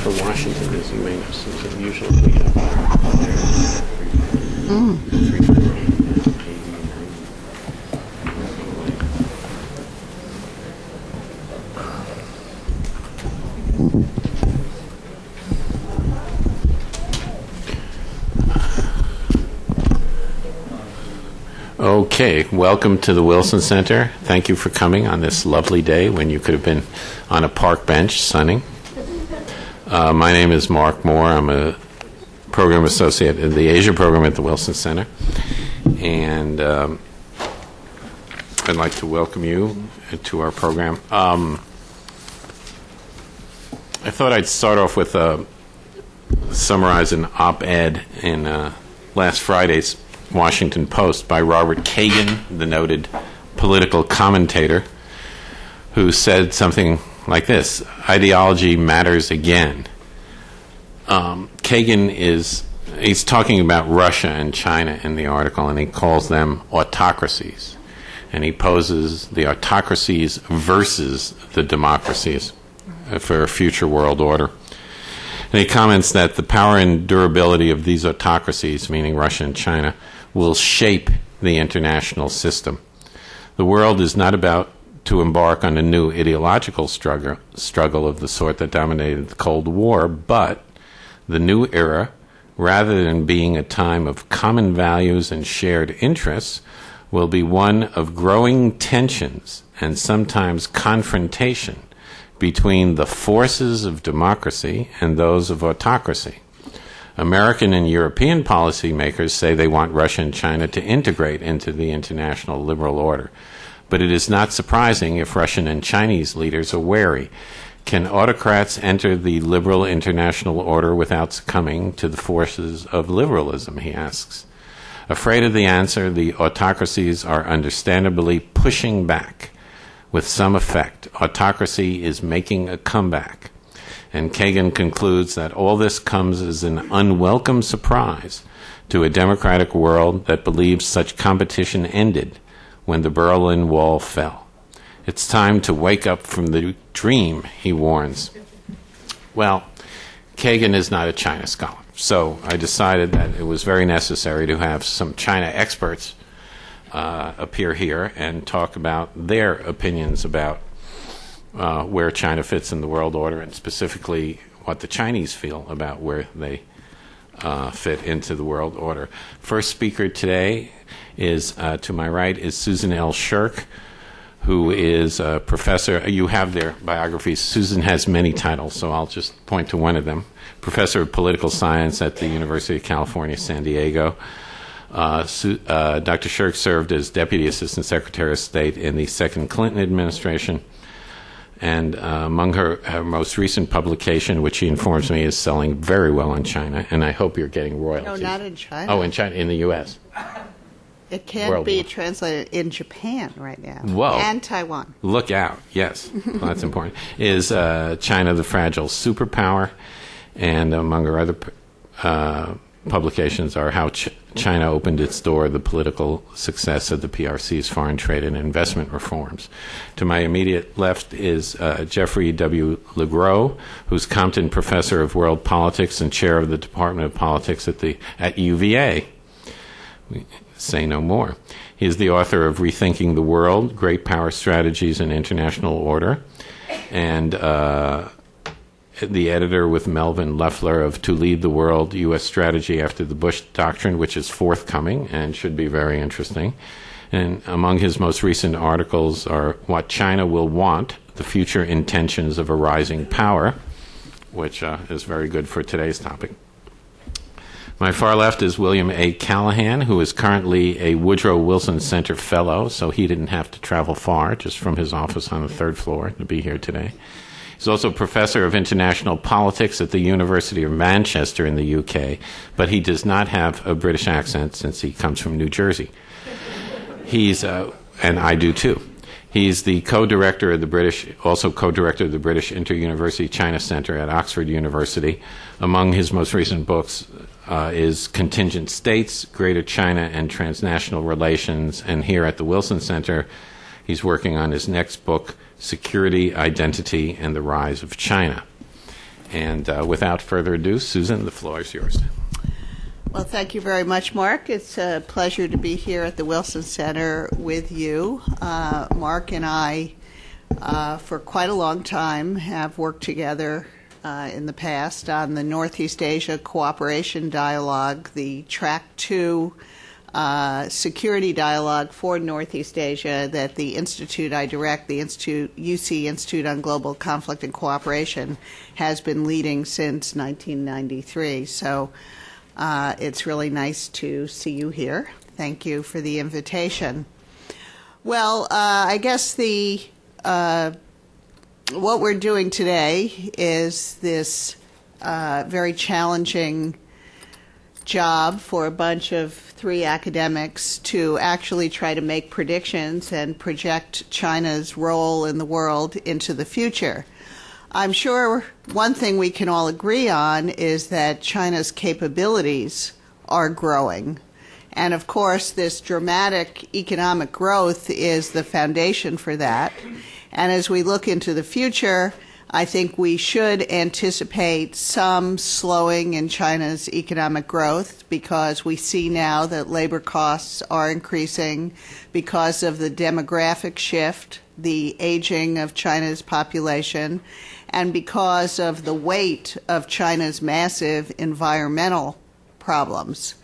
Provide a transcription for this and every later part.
for Washington, as you may know, since usually we have Okay, welcome to the Wilson Center. Thank you for coming on this lovely day when you could have been on a park bench sunning. My name is Mark Moore. I'm a program associate in the Asia program at the Wilson Center. And I'd like to welcome you to our program. I thought I'd start off with summarize an op-ed in last Friday's Washington Post by Robert Kagan, the noted political commentator, who said something like this: ideology matters again. Kagan he's talking about Russia and China in the article, and he calls them autocracies. And he poses the autocracies versus the democracies for a future world order. And he comments that the power and durability of these autocracies, meaning Russia and China, will shape the international system. The world is not about to embark on a new ideological struggle of the sort that dominated the Cold War, but the new era, rather than being a time of common values and shared interests, will be one of growing tensions and sometimes confrontation between the forces of democracy and those of autocracy. American and European policymakers say they want Russia and China to integrate into the international liberal order. But it is not surprising if Russian and Chinese leaders are wary. Can autocrats enter the liberal international order without succumbing to the forces of liberalism, he asks. Afraid of the answer, the autocracies are understandably pushing back. With some effect, autocracy is making a comeback. And Kagan concludes that all this comes as an unwelcome surprise to a democratic world that believes such competition ended when the Berlin Wall fell. It's time to wake up from the dream, he warns. Well, Kagan is not a China scholar, so I decided that it was very necessary to have some China experts appear here and talk about their opinions about where China fits in the world order, and specifically what the Chinese feel about where they fit into the world order. First speaker today is, to my right, is Susan L. Shirk, who is a professor. You have their biographies. Susan has many titles, so I'll just point to one of them. Professor of Political Science at the University of California, San Diego. Dr. Shirk served as Deputy Assistant Secretary of State in the second Clinton administration. And among her most recent publication, which she informs me is selling very well in China, and I hope you're getting royalties. No, not in China. Oh, in China, in the U.S. It can be translated in Japan right now. Whoa. And Taiwan. Look out, yes. Well, that's important. Is China the Fragile Superpower? And among her other publications are How China Opened Its Door, the Political Success of the PRC's Foreign Trade and Investment Reforms. To my immediate left is Jeffrey W. LeGros, who's Compton Professor of World Politics and Chair of the Department of Politics at UVA. We say no more. He is the author of Rethinking the World, Great Power Strategies and International Order, and the editor with Melvin Leffler of To Lead the World, U.S Strategy After the Bush Doctrine, which is forthcoming and should be very interesting. And among his most recent articles are What China Will Want, The Future Intentions of a Rising Power, which is very good for today's topic. My far left is William A. Callahan, who is currently a Woodrow Wilson Center Fellow, so he didn't have to travel far, just from his office on the third floor, to be here today. He's also Professor of International Politics at the University of Manchester in the UK, but he does not have a British accent since he comes from New Jersey. He's, and I do too. He's the co-director of the British Inter-University China Center at Oxford University. Among his most recent books is Contingent States, Greater China and Transnational Relations, and here at the Wilson Center, he's working on his next book, Security, Identity, and the Rise of China. And without further ado, Susan, the floor is yours. Well, thank you very much, Mark. It's a pleasure to be here at the Wilson Center with you. Mark and I, for quite a long time, have worked together in the past on the Northeast Asia Cooperation Dialogue, the Track 2 security dialogue for Northeast Asia that the institute I direct, the UC Institute on Global Conflict and Cooperation, has been leading since 1993. So it's really nice to see you here. Thank you for the invitation. Well, I guess what we're doing today is this very challenging job for a bunch of three academics to actually try to make predictions and project China's role in the world into the future. I'm sure one thing we can all agree on is that China's capabilities are growing. And of course, this dramatic economic growth is the foundation for that. And as we look into the future, I think we should anticipate some slowing in China's economic growth because we see now that labor costs are increasing because of the demographic shift, the aging of China's population, and because of the weight of China's massive environmental problems.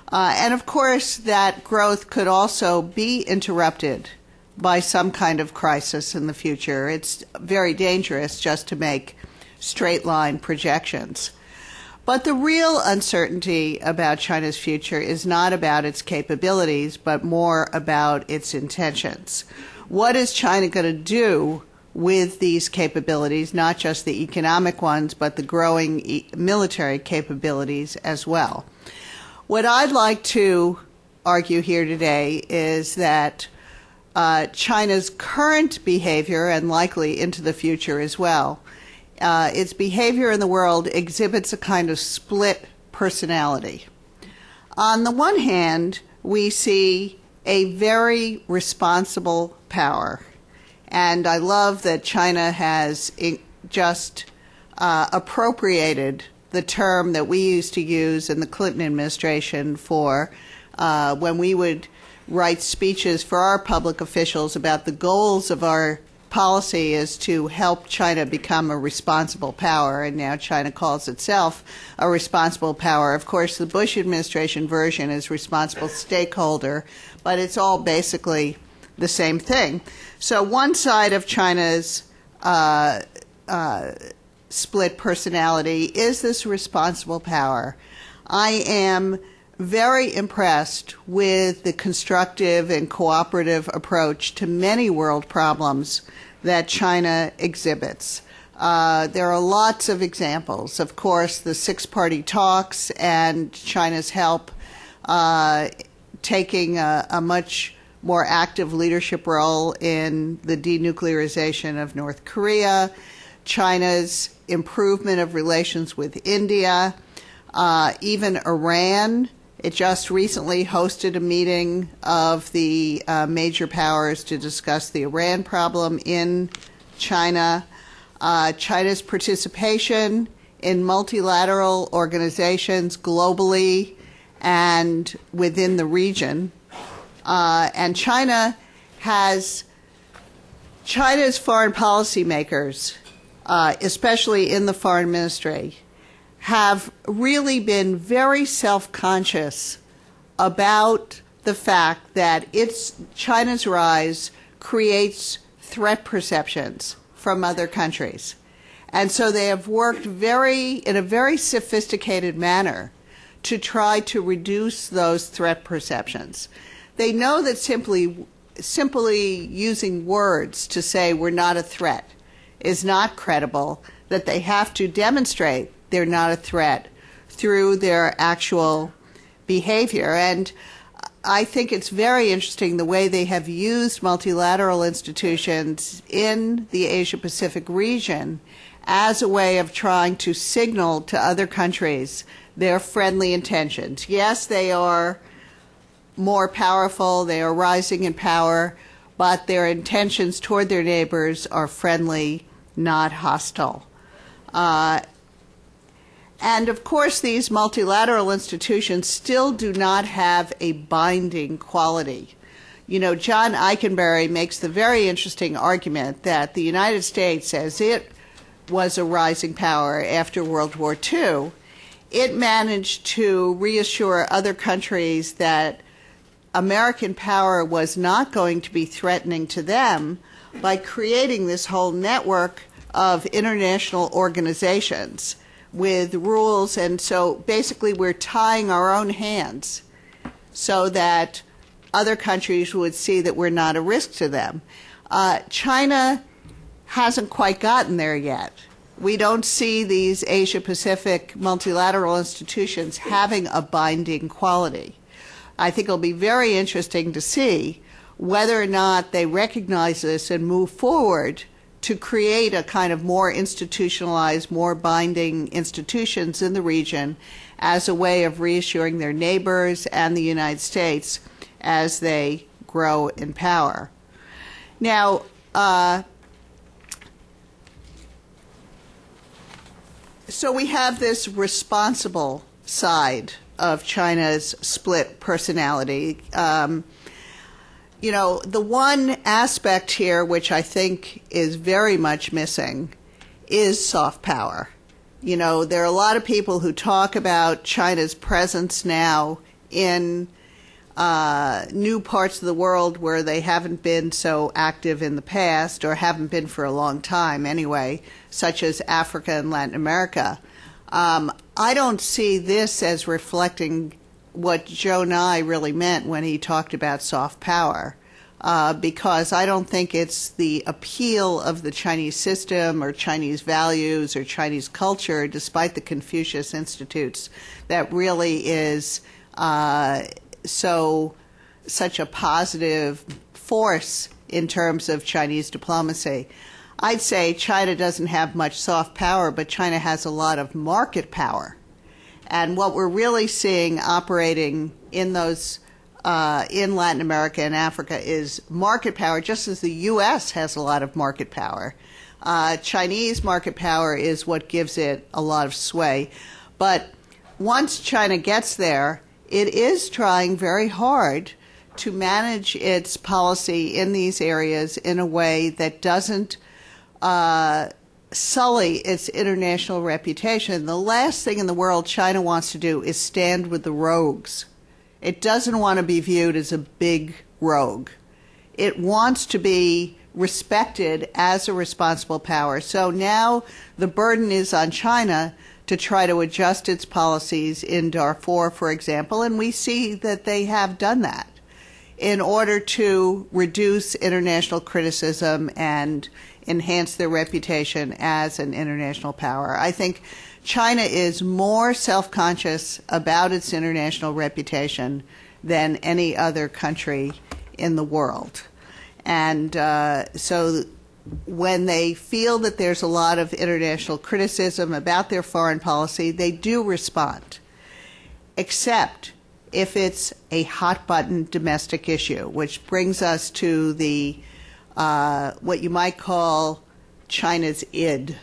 And of course, that growth could also be interrupted by some kind of crisis in the future. It's very dangerous just to make straight line projections. But the real uncertainty about China's future is not about its capabilities, but more about its intentions. What is China going to do with these capabilities, not just the economic ones, but the growing military capabilities as well? What I'd like to argue here today is that China's current behavior, and likely into the future as well, its behavior in the world exhibits a kind of split personality. On the one hand, we see a very responsible power. And I love that China has just appropriated the term that we used to use in the Clinton administration for when we would write speeches for our public officials about the goals of our policy is to help China become a responsible power, and now China calls itself a responsible power. Of course, the Bush administration version is responsible stakeholder, but it's all basically the same thing. So one side of China's split personality is this responsible power. I am very impressed with the constructive and cooperative approach to many world problems that China exhibits. There are lots of examples. Of course, the six-party talks and China's help taking a much more active leadership role in the denuclearization of North Korea, China's improvement of relations with India, even Iran. It just recently hosted a meeting of the major powers to discuss the Iran problem in China. China's participation in multilateral organizations globally and within the region. And China's foreign policy makers, especially in the foreign ministry, have really been very self-conscious about the fact that China's rise creates threat perceptions from other countries. And so they have worked in a very sophisticated manner to try to reduce those threat perceptions. They know that simply using words to say we're not a threat is not credible, that they have to demonstrate they're not a threat through their actual behavior. And I think it's very interesting the way they have used multilateral institutions in the Asia-Pacific region as a way of trying to signal to other countries their friendly intentions. Yes, they are more powerful, they are rising in power, but their intentions toward their neighbors are friendly, not hostile. And of course, these multilateral institutions still do not have a binding quality. You know, John Eikenberry makes the very interesting argument that the United States, as it was a rising power after World War II, it managed to reassure other countries that American power was not going to be threatening to them by creating this whole network of international organizations with rules. And so basically we're tying our own hands so that other countries would see that we're not a risk to them. China hasn't quite gotten there yet. We don't see these Asia-Pacific multilateral institutions having a binding quality. I think it'll be very interesting to see whether or not they recognize this and move forward to create a kind of more institutionalized, more binding institutions in the region as a way of reassuring their neighbors and the United States as they grow in power. Now, so we have this responsible side of China's split personality. You know, the one aspect here which I think is very much missing is soft power. You know, there are a lot of people who talk about China's presence now in new parts of the world where they haven't been so active in the past, or haven't been for a long time anyway, such as Africa and Latin America. I don't see this as reflecting what Joe Nye really meant when he talked about soft power, because I don't think it's the appeal of the Chinese system or Chinese values or Chinese culture, despite the Confucius Institutes, that really is such a positive force in terms of Chinese diplomacy. I'd say China doesn't have much soft power, but China has a lot of market power. And what we're really seeing operating in those in Latin America and Africa is market power, just as the U.S. has a lot of market power. Chinese market power is what gives it a lot of sway. But once China gets there, it is trying very hard to manage its policy in these areas in a way that doesn't sully its international reputation. The last thing in the world China wants to do is stand with the rogues. It doesn't want to be viewed as a big rogue. It wants to be respected as a responsible power. So now the burden is on China to try to adjust its policies in Darfur, for example, and we see that they have done that in order to reduce international criticism and enhance their reputation as an international power. I think China is more self-conscious about its international reputation than any other country in the world. And so when they feel that there's a lot of international criticism about their foreign policy, they do respond, except if it's a hot-button domestic issue, which brings us to the what you might call China's id,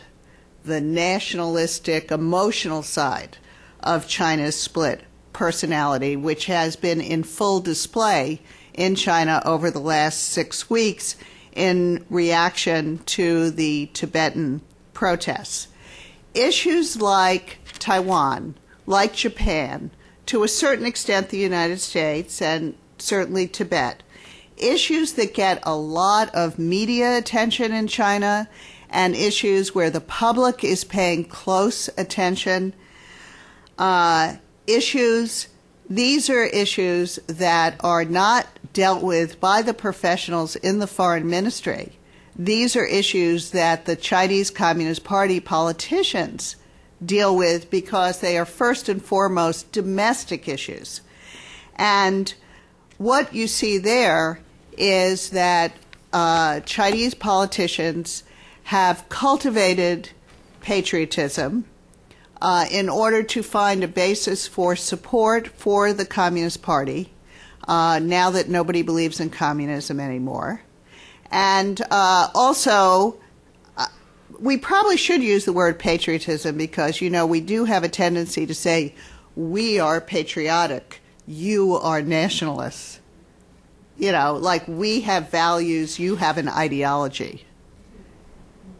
the nationalistic, emotional side of China's split personality, which has been in full display in China over the last 6 weeks in reaction to the Tibetan protests. Issues like Taiwan, like Japan, to a certain extent the United States, and certainly Tibet, issues that get a lot of media attention in China and issues where the public is paying close attention. These are issues that are not dealt with by the professionals in the foreign ministry. These are issues that the Chinese Communist Party politicians deal with because they are first and foremost domestic issues. And what you see there is that Chinese politicians have cultivated patriotism in order to find a basis for support for the Communist Party, now that nobody believes in communism anymore. And also, we probably should use the word patriotism because, we do have a tendency to say, we are patriotic, you are nationalists. Like we have values, you have an ideology.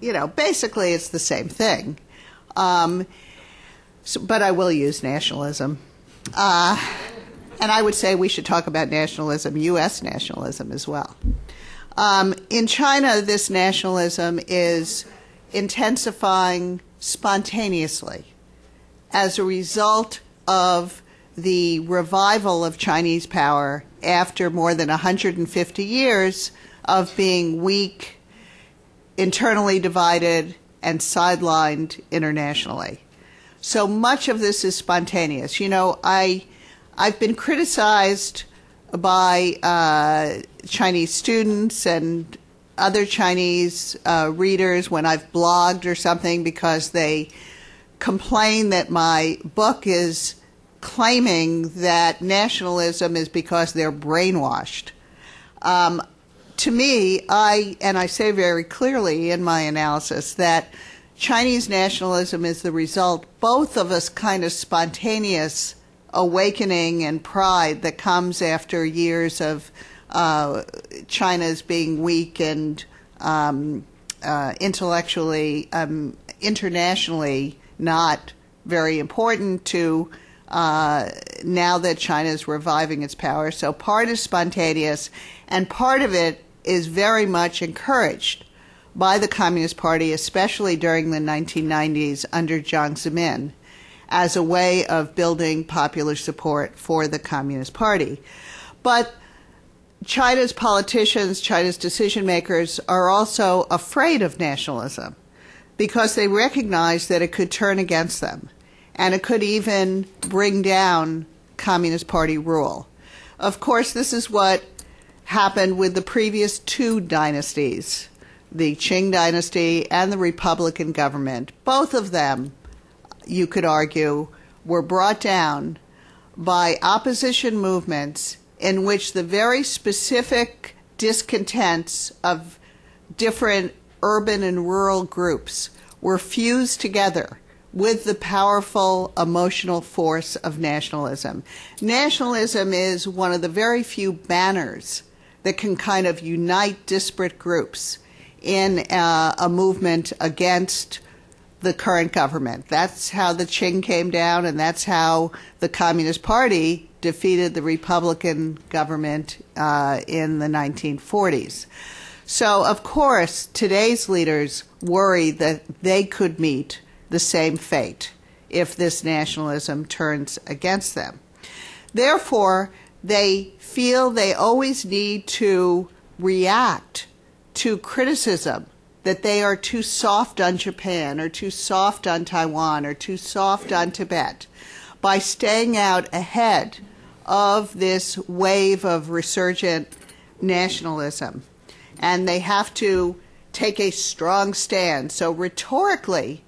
Basically it's the same thing. But I will use nationalism. And I would say we should talk about nationalism, U.S. nationalism as well. In China, this nationalism is intensifying spontaneously as a result of the revival of Chinese power after more than 150 years of being weak, internally divided, and sidelined internationally. So much of this is spontaneous. I've been criticized by Chinese students and other Chinese readers when I've blogged or something because they complain that my book is claiming that nationalism is because they're brainwashed. To me, I say very clearly in my analysis that Chinese nationalism is the result both of a kind of spontaneous awakening and pride that comes after years of China's being weak and intellectually, internationally not very important to now that China is reviving its power. So part is spontaneous, and part of it is very much encouraged by the Communist Party, especially during the 1990s under Jiang Zemin, as a way of building popular support for the Communist Party. But China's politicians, China's decision makers are also afraid of nationalism because they recognize that it could turn against them and it could even bring down Communist Party rule. Of course, this is what happened with the previous two dynasties, the Qing dynasty and the Republican government. Both of them, you could argue, were brought down by opposition movements in which the very specific discontents of different urban and rural groups were fused together with the powerful emotional force of nationalism. Nationalism is one of the very few banners that can kind of unite disparate groups in a movement against the current government. That's how the Qing came down, and that's how the Communist Party defeated the Republican government in the 1940s. So, of course, today's leaders worry that they could meet the same fate if this nationalism turns against them. Therefore, they feel they always need to react to criticism that they are too soft on Japan or too soft on Taiwan or too soft on Tibet by staying out ahead of this wave of resurgent nationalism. And they have to take a strong stand. So rhetorically,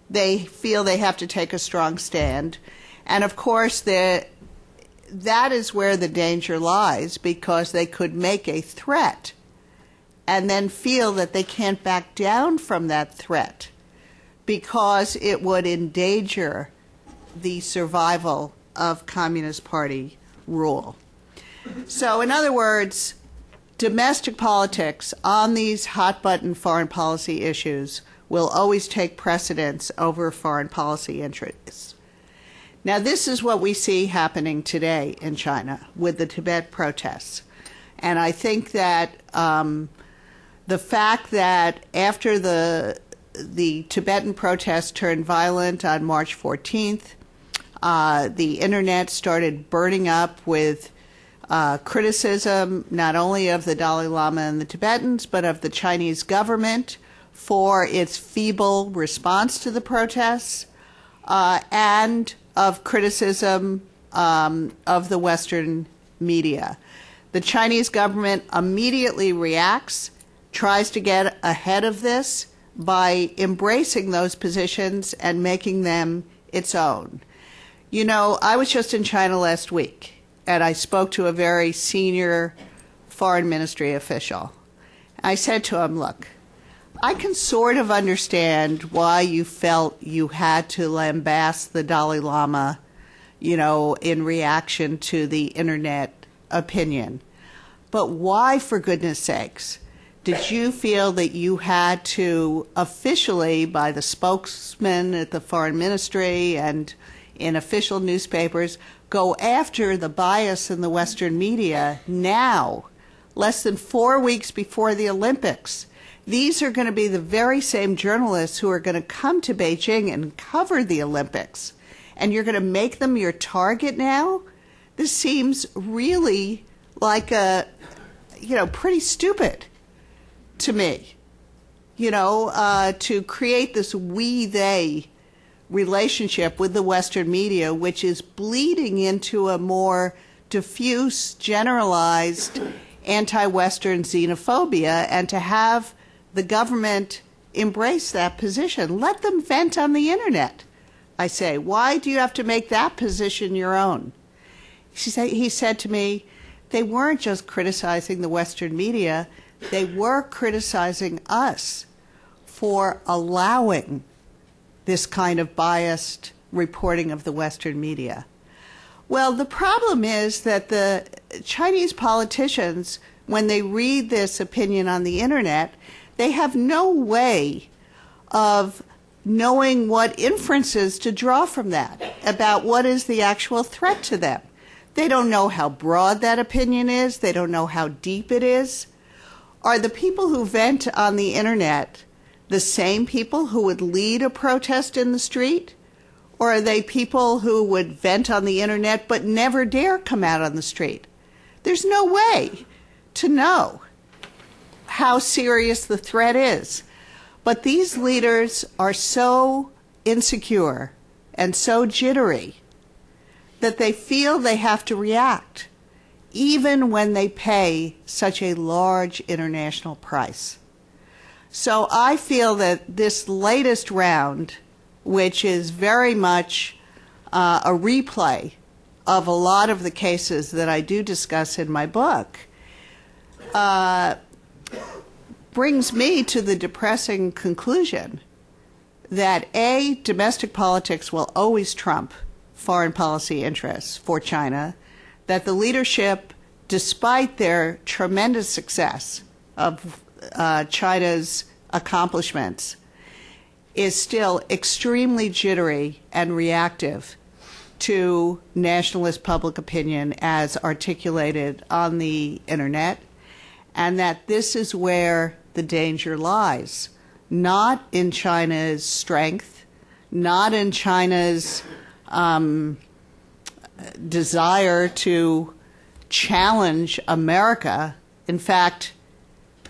they feel they have to take a strong stand. And of course, that is where the danger lies, because they could make a threat and then feel that they can't back down from that threat because it would endanger the survival of Communist Party rule. So, in other words, domestic politics on these hot-button foreign policy issues will always take precedence over foreign policy interests. Now, this is what we see happening today in China with the Tibet protests. And I think that the fact that after the Tibetan protests turned violent on March 14th, the internet started burning up with criticism not only of the Dalai Lama and the Tibetans, but of the Chinese government for its feeble response to the protests, and of criticism of the Western media. The Chinese government immediately reacts, tries to get ahead of this by embracing those positions and making them its own. You know, I was just in China last week, and I spoke to a very senior foreign ministry official. I said to him, look, I can sort of understand why you felt you had to lambast the Dalai Lama, in reaction to the internet opinion. But why, for goodness sakes, did you feel that you had to officially, by the spokesman at the foreign ministry and in official newspapers, go after the bias in the Western media now, less than 4 weeks before the Olympics? These are going to be the very same journalists who are going to come to Beijing and cover the Olympics. And you're going to make them your target now? This seems really like pretty stupid to me. To create this we-they relationship with the Western media, which is bleeding into a more diffuse, generalized anti-Western xenophobia, and to have the government embrace that position. Let them vent on the internet, I say. Why do you have to make that position your own? He said to me, they weren't just criticizing the Western media, they were criticizing us for allowing this kind of biased reporting of the Western media. Well, the problem is that the Chinese politicians, when they read this opinion on the internet, they have no way of knowing what inferences to draw from that about what is the actual threat to them. They don't know how broad that opinion is. They don't know how deep it is. Are the people who vent on the internet the same people who would lead a protest in the street? Or are they people who would vent on the internet but never dare come out on the street? There's no way to know how serious the threat is. But these leaders are so insecure and so jittery that they feel they have to react, even when they pay such a large international price. So I feel that this latest round, which is very much a replay of a lot of the cases that I do discuss in my book, brings me to the depressing conclusion that A, domestic politics will always trump foreign policy interests for China, that the leadership, despite their tremendous success of China's accomplishments, is still extremely jittery and reactive to nationalist public opinion as articulated on the internet, and that this is where the danger lies, not in China's strength, not in China's desire to challenge America. In fact,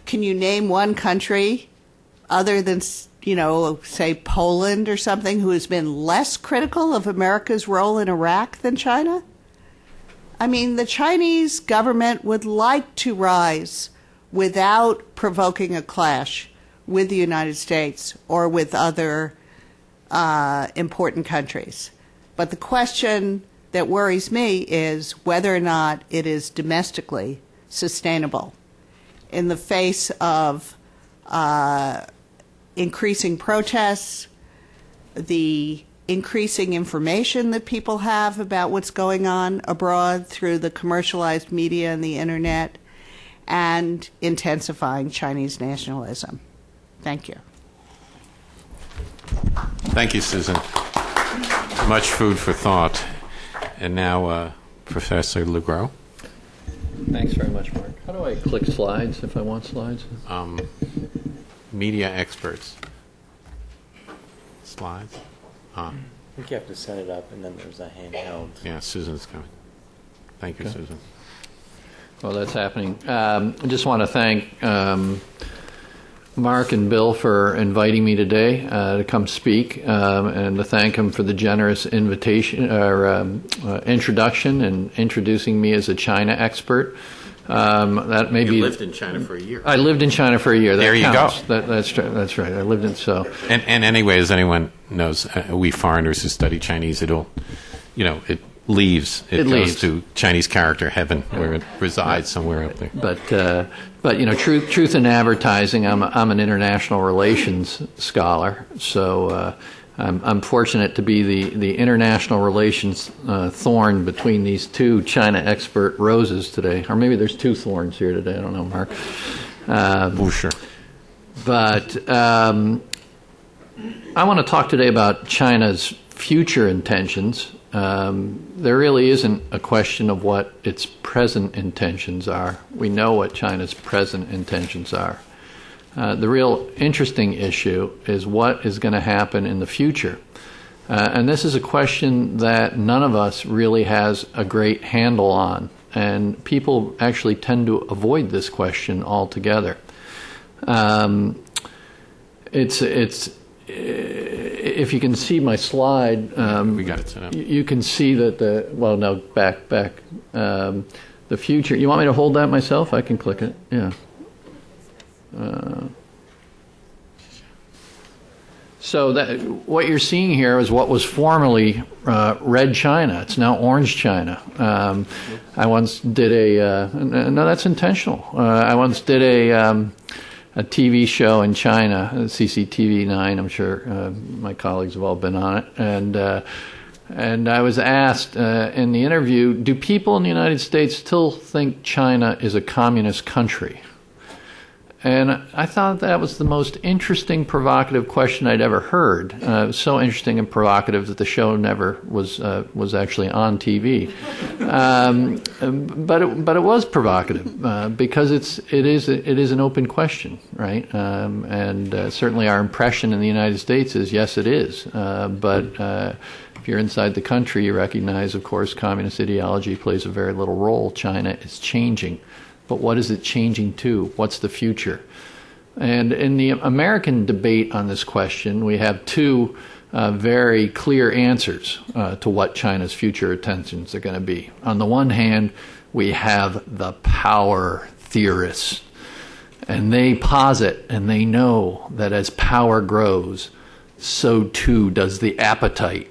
can you name one country other than, say Poland or something, who has been less critical of America's role in Iraq than China? I mean, the Chinese government would like to rise without provoking a clash with the United States or with other important countries. But the question that worries me is whether or not it is domestically sustainable in the face of increasing protests, the increasing information that people have about what's going on abroad through the commercialized media and the internet, and intensifying Chinese nationalism. Thank you. Thank you, Susan. Much food for thought. And now, Professor Legros. Thanks very much, Mark. How do I click slides if I want slides? Media experts. Slides? I think you have to set it up, and then there's a handheld. Yeah, Susan's coming. Thank you, Susan. Well, that's happening. I just want to thank Mark and Bill for inviting me today to come speak, and to thank them for the generous invitation or introduction and introducing me as a China expert. That may be. You lived in China for a year. I lived in China for a year. That there you counts. go. That's right. I lived in so. And anyway, as anyone knows, we foreigners who study Chinese, leaves. It goes leaves to Chinese character heaven, where it resides somewhere up there. But truth in advertising. I'm an international relations scholar, so I'm fortunate to be the international relations thorn between these two China expert roses today, or maybe there's two thorns here today. I don't know, Mark. Sure. But I want to talk today about China's future intentions. There really isn't a question of what its present intentions are. We know what China's present intentions are. The real interesting issue is what is going to happen in the future. And this is a question that none of us really has a great handle on. And people actually tend to avoid this question altogether. If you can see my slide, We got it set up. you can see that back. The future. You want me to hold that myself? I can click it. Yeah. So that what you're seeing here is what was formerly red China. It's now orange China. I once did no, that's intentional. I once did a TV show in China, CCTV 9. I'm sure my colleagues have all been on it, and I was asked in the interview, do people in the United States still think China is a communist country? And I thought that was the most interesting, provocative question I'd ever heard. It was so interesting and provocative that the show never was actually on TV. But it was provocative because it is an open question, right? And certainly our impression in the United States is yes, it is. But if you're inside the country, you recognize, of course, communist ideology plays a very little role. China is changing. But what is it changing to? What's the future? And in the American debate on this question, we have two very clear answers to what China's future intentions are going to be. On the one hand, we have the power theorists. And they posit and they know that as power grows, so too does the appetite.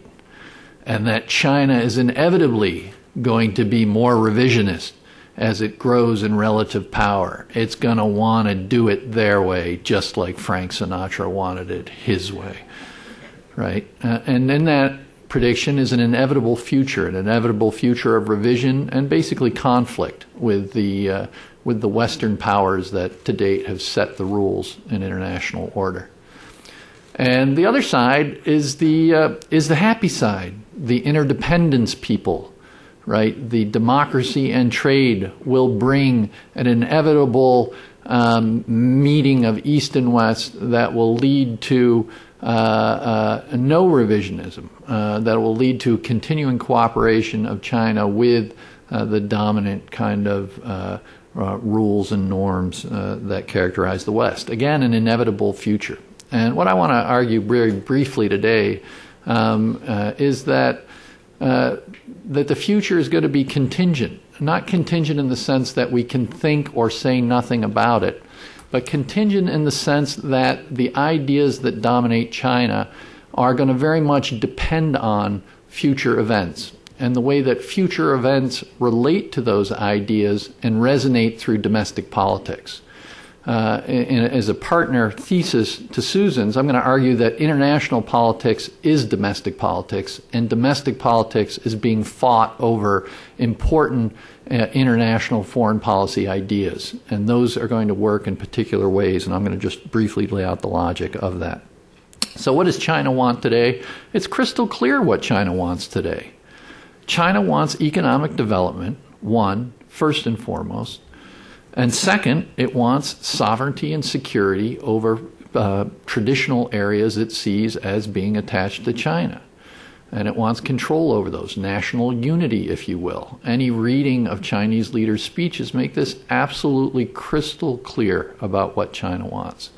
And that China is inevitably going to be more revisionist as it grows in relative power. It's going to want to do it their way, just like Frank Sinatra wanted it his way, right? And in that prediction is an inevitable future of revision and basically conflict with the Western powers that to date have set the rules in international order. And the other side is the happy side, the interdependence people. Right, the democracy and trade will bring an inevitable meeting of East and West that will lead to no revisionism, that will lead to continuing cooperation of China with the dominant kind of rules and norms that characterize the West. Again, an inevitable future. And what I want to argue very briefly today is that the future is going to be contingent. Not contingent in the sense that we can think or say nothing about it, but contingent in the sense that the ideas that dominate China are going to very much depend on future events and the way that future events relate to those ideas and resonate through domestic politics. As a partner thesis to Susan's, I'm going to argue that international politics is domestic politics, and domestic politics is being fought over important international foreign policy ideas. And those are going to work in particular ways, and I'm going to just briefly lay out the logic of that. So what does China want today? It's crystal clear what China wants today. China wants economic development, first and foremost. And second, it wants sovereignty and security over traditional areas it sees as being attached to China. And it wants control over those, national unity, if you will. Any reading of Chinese leaders' speeches make this absolutely crystal clear about what China wants.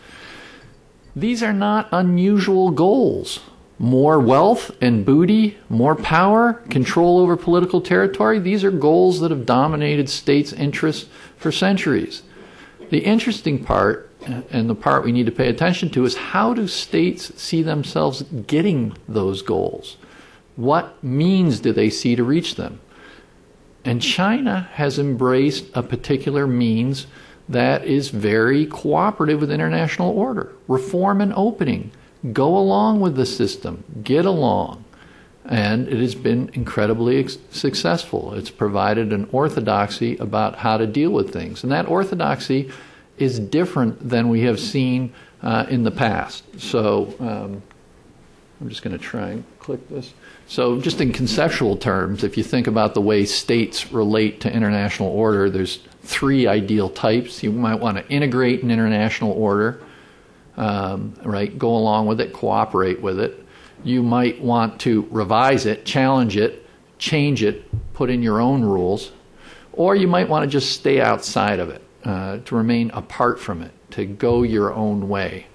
These are not unusual goals. More wealth and booty, more power, control over political territory, these are goals that have dominated states' interests for centuries. The interesting part, and the part we need to pay attention to, is how do states see themselves getting those goals? What means do they see to reach them? And China has embraced a particular means that is very cooperative with international order. Reform and opening. Go along with the system. Get along. And it has been incredibly successful. It's provided an orthodoxy about how to deal with things. And that orthodoxy is different than we have seen in the past. So I'm just going to try and click this. So just in conceptual terms, if you think about the way states relate to international order, there's three ideal types. You might want to integrate an international order, right? Go along with it, cooperate with it. You might want to revise it, challenge it, change it, put in your own rules. Or you might want to just stay outside of it, to remain apart from it, to go your own way.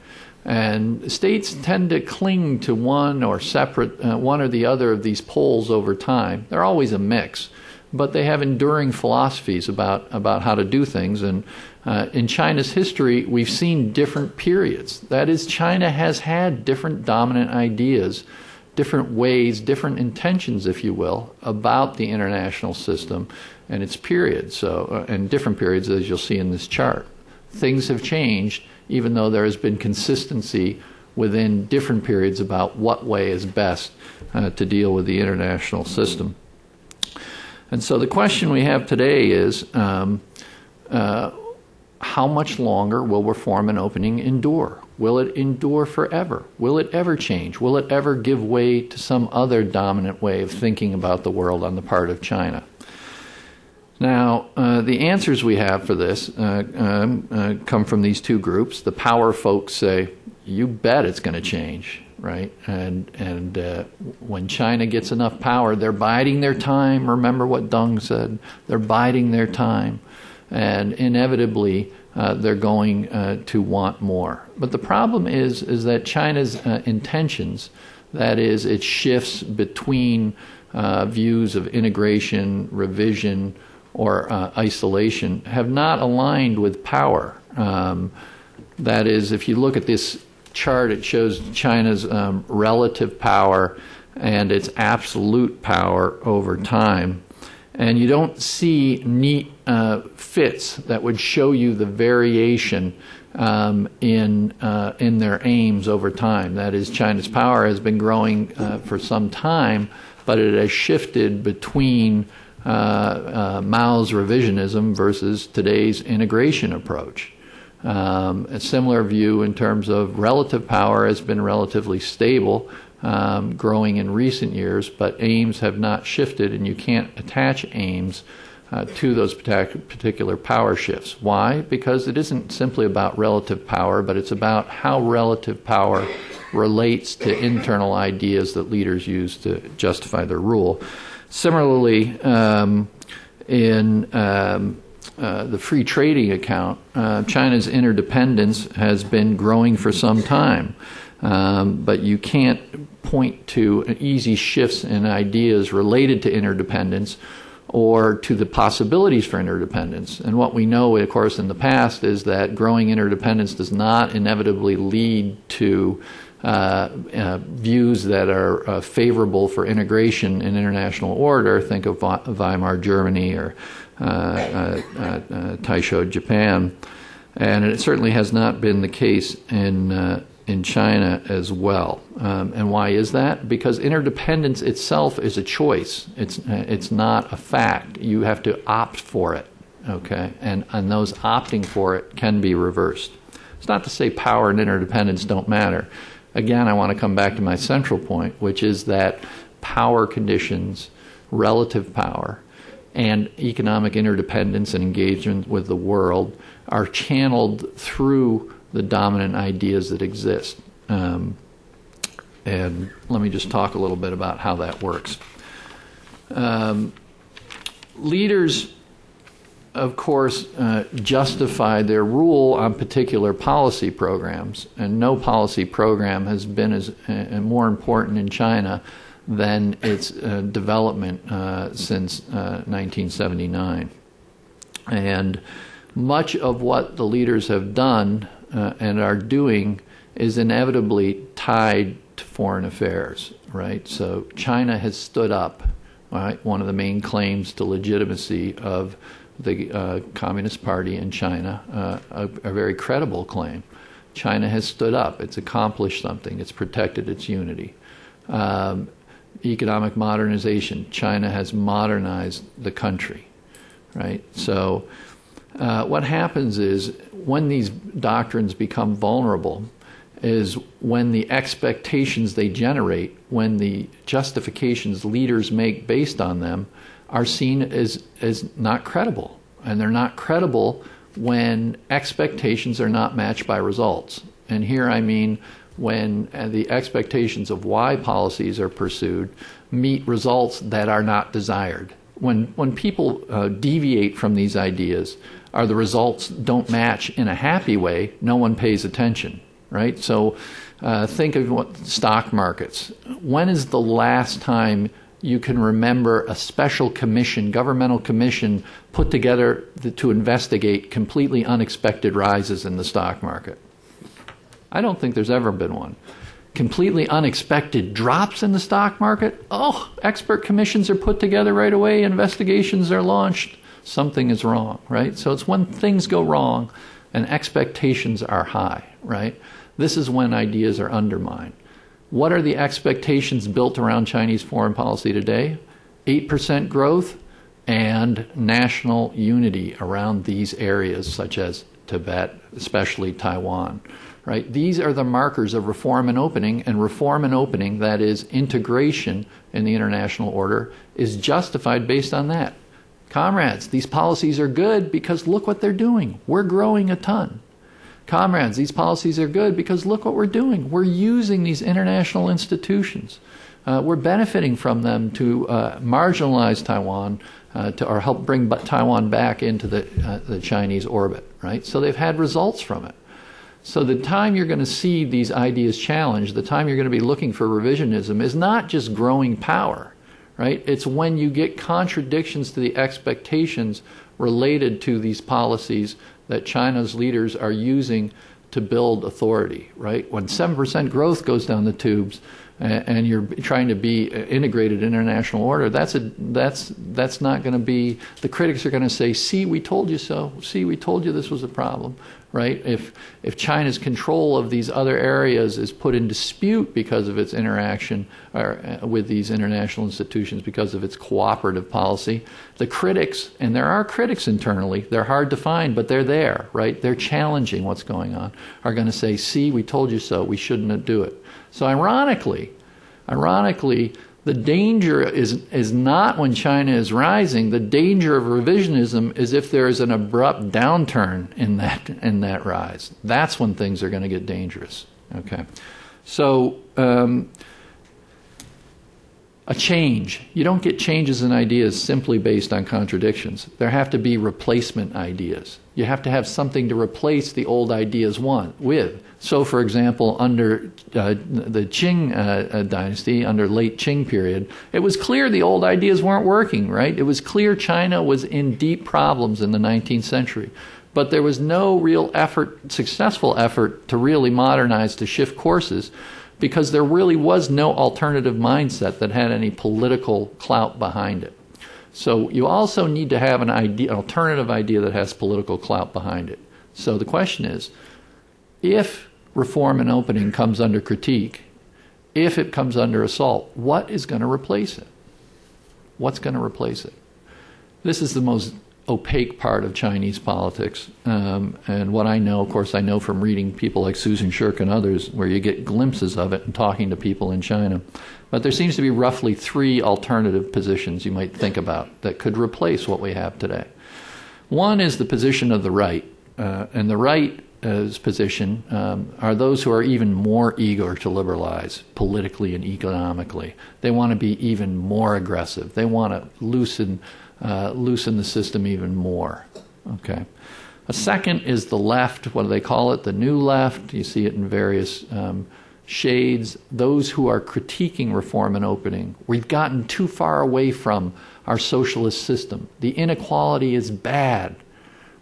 And states tend to cling to one or the other of these poles over time. They're always a mix, but they have enduring philosophies about how to do things. And in China's history, we've seen different periods. That is, China has had different dominant ideas, different ways, different intentions, if you will, about the international system and its periods. So, and different periods, as you'll see in this chart. Things have changed, even though there has been consistency within different periods about what way is best to deal with the international system. And so the question we have today is, how much longer will reform and opening endure? Will it endure forever? Will it ever change? Will it ever give way to some other dominant way of thinking about the world on the part of China? Now, the answers we have for this come from these two groups. The power folks say, you bet it's going to change, right? And when China gets enough power, they're biding their time. Remember what Deng said. They're biding their time. And inevitably, they're going to want more. But the problem is that China's intentions, that is, it shifts between views of integration, revision, or isolation, have not aligned with power. That is, if you look at this chart, it shows China's relative power and its absolute power over time. And you don't see neat fits that would show you the variation in their aims over time. That is, China's power has been growing for some time, but it has shifted between Mao's revisionism versus today's integration approach. A similar view in terms of relative power has been relatively stable, growing in recent years, but aims have not shifted, and you can't attach aims to those particular power shifts. Why? Because it isn't simply about relative power, but it's about how relative power relates to internal ideas that leaders use to justify their rule. Similarly, in the free trading account, China's interdependence has been growing for some time, but you can't point to easy shifts in ideas related to interdependence or to the possibilities for interdependence. And what we know, of course, in the past is that growing interdependence does not inevitably lead to views that are favorable for integration in international order. Think of Weimar Germany or Taisho Japan, and it certainly has not been the case in China as well. And why is that? Because interdependence itself is a choice. It's not a fact. You have to opt for it. Okay, and those opting for it can be reversed. It's not to say power and interdependence don't matter. Again, I want to come back to my central point, which is that power conditions, relative power, and economic interdependence and engagement with the world are channeled through the dominant ideas that exist. And let me just talk a little bit about how that works. Leaders, of course, justify their rule on particular policy programs, and no policy program has been as more important in China than its development since 1979. And much of what the leaders have done and are doing is inevitably tied to foreign affairs, right? So China has stood up, right? One of the main claims to legitimacy of the Communist Party in China, a very credible claim. China has stood up. It's accomplished something. It's protected its unity. Economic modernization. China has modernized the country, right? So what happens is when these doctrines become vulnerable is when the expectations they generate, when the justifications leaders make based on them are seen as not credible. And they're not credible when expectations are not matched by results. And here I mean when the expectations of why policies are pursued meet results that are not desired. When people deviate from these ideas or the results don't match in a happy way, no one pays attention, right? So think of what stock markets. When is the last time you can remember a special commission, governmental commission, put together to investigate completely unexpected rises in the stock market? I don't think there's ever been one. Completely unexpected drops in the stock market? Oh, expert commissions are put together right away, investigations are launched. Something is wrong, right? So it's when things go wrong and expectations are high, right? This is when ideas are undermined. What are the expectations built around Chinese foreign policy today? 8% growth and national unity around these areas, such as Tibet, especially Taiwan. Right? These are the markers of reform and opening, that is integration in the international order, is justified based on that. Comrades, these policies are good because look what they're doing. We're growing a ton. Comrades, these policies are good because look what we're doing. We're using these international institutions. We're benefiting from them to marginalize Taiwan or help bring Taiwan back into the Chinese orbit. Right? So they've had results from it. So the time you're going to see these ideas challenged, the time you're going to be looking for revisionism is not just growing power, right? It's when you get contradictions to the expectations related to these policies that China's leaders are using to build authority, right? When 7% growth goes down the tubes and you're trying to be integrated in international order, that's not going to be, the critics are going to say, see, we told you so. See, we told you this was a problem. Right? If China's control of these other areas is put in dispute because of its interaction with these international institutions, because of its cooperative policy, the critics, and there are critics internally, they're hard to find, but they're there, right? They're challenging what's going on, are going to say, see, we told you so, we shouldn't do it. So ironically, the danger is not when China is rising. The danger of revisionism is if there is an abrupt downturn in that rise. That's when things are going to get dangerous. Okay, so a change. You don't get changes in ideas simply based on contradictions. There have to be replacement ideas. You have to have something to replace the old ideas with. So, for example, under the Qing dynasty, under late Qing period, it was clear the old ideas weren't working, right? It was clear China was in deep problems in the 19th century. But there was no real successful effort to really modernize, to shift courses, because there really was no alternative mindset that had any political clout behind it. So you also need to have an alternative idea that has political clout behind it. So the question is, if reform and opening comes under critique, if it comes under assault, what is going to replace it? What's going to replace it? This is the most opaque part of Chinese politics. And what I know, of course, I know from reading people like Susan Shirk and others, where you get glimpses of it and talking to people in China. But there seems to be roughly 3 alternative positions you might think about that could replace what we have today. One is the position of the right. And the right's position are those who are even more eager to liberalize politically and economically. They want to be even more aggressive. They want to loosen the system even more. Okay. A second is the left. What do they call it? The new left. You see it in various shades. Those who are critiquing reform and opening. We've gotten too far away from our socialist system. The inequality is bad.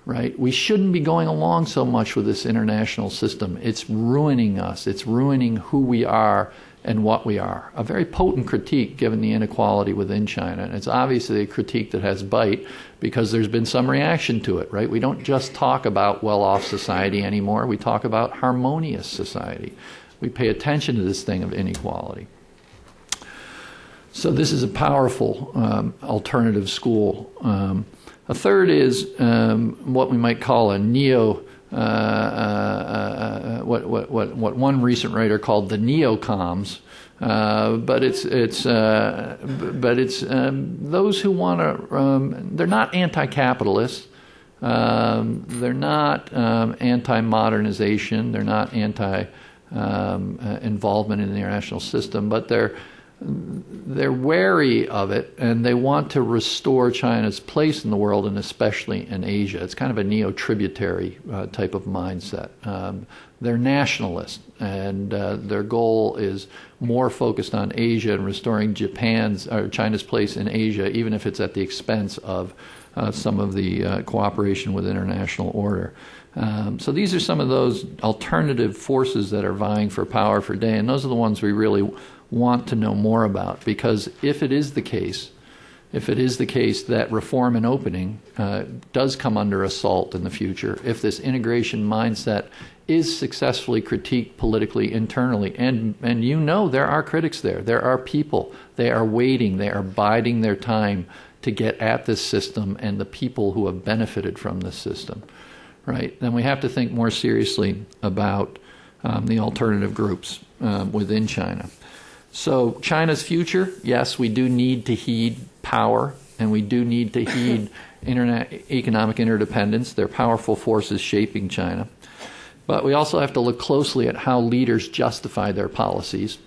Right? We shouldn't be going along so much with this international system. It's ruining us. It's ruining who we are and what we are. A very potent critique given the inequality within China. And it's obviously a critique that has bite because there's been some reaction to it, right? We don't just talk about well-off society anymore. We talk about harmonious society. We pay attention to this thing of inequality. So this is a powerful alternative school. A third is what we might call a what one recent writer called the neocons, but it's those who want to. They're not anti-capitalist. They're not anti-modernization. They're not anti-involvement in the international system, but they're wary of it, and they want to restore China's place in the world, and especially in Asia. It's kind of a neo-tributary type of mindset. They're nationalist, and their goal is more focused on Asia and restoring China's place in Asia, even if it's at the expense of some of the cooperation with international order. So these are some of those alternative forces that are vying for power for day, and those are the ones we really want to know more about, because if it is the case that reform and opening does come under assault in the future, if this integration mindset is successfully critiqued politically, internally, and there are critics there are people, they are waiting, they are biding their time to get at this system and the people who have benefited from this system, right? Then we have to think more seriously about the alternative groups within China. So China's future, yes, we do need to heed power, and we do need to heed economic interdependence. There are powerful forces shaping China. But we also have to look closely at how leaders justify their policies,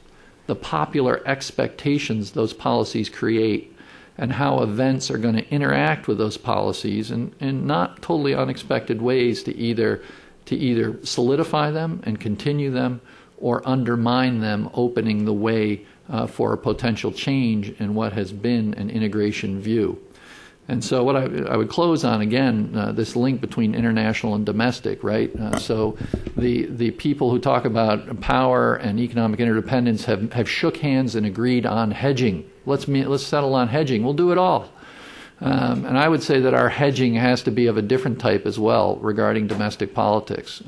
the popular expectations those policies create, and how events are going to interact with those policies in not totally unexpected ways to either solidify them and continue them, or undermine them, opening the way for a potential change in what has been an integration view. And so what I would close on, again, this link between international and domestic, right? So the people who talk about power and economic interdependence have shook hands and agreed on hedging. Let's settle on hedging. We'll do it all. And I would say that our hedging has to be of a different type as well regarding domestic politics.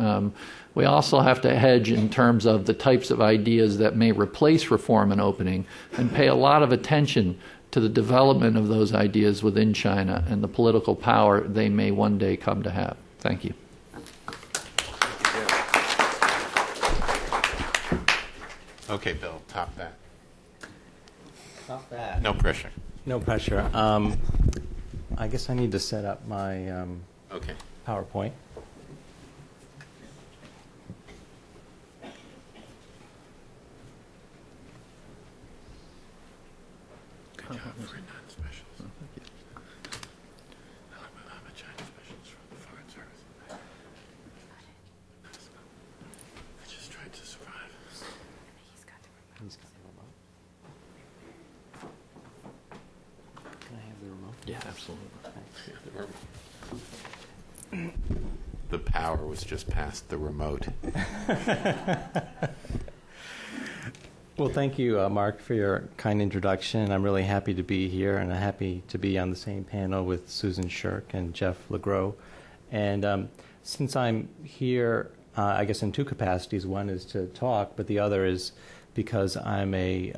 We also have to hedge in terms of the types of ideas that may replace reform and opening, and pay a lot of attention to the development of those ideas within China and the political power they may one day come to have. Thank you. Okay, Bill, top that. Not bad. No pressure. No pressure. I guess I need to set up my Okay. PowerPoint. Good job for a non-specialist. I'm a China specialist from the Foreign Service. I just tried to survive. He's got the remote. Can I have the remote? Yeah, absolutely. The power was just past the remote. Well, thank you, Mark, for your kind introduction. I'm really happy to be here, and I'm happy to be on the same panel with Susan Shirk and Jeff LeGros. And since I'm here, I guess in two capacities, one is to talk, but the other is because I'm a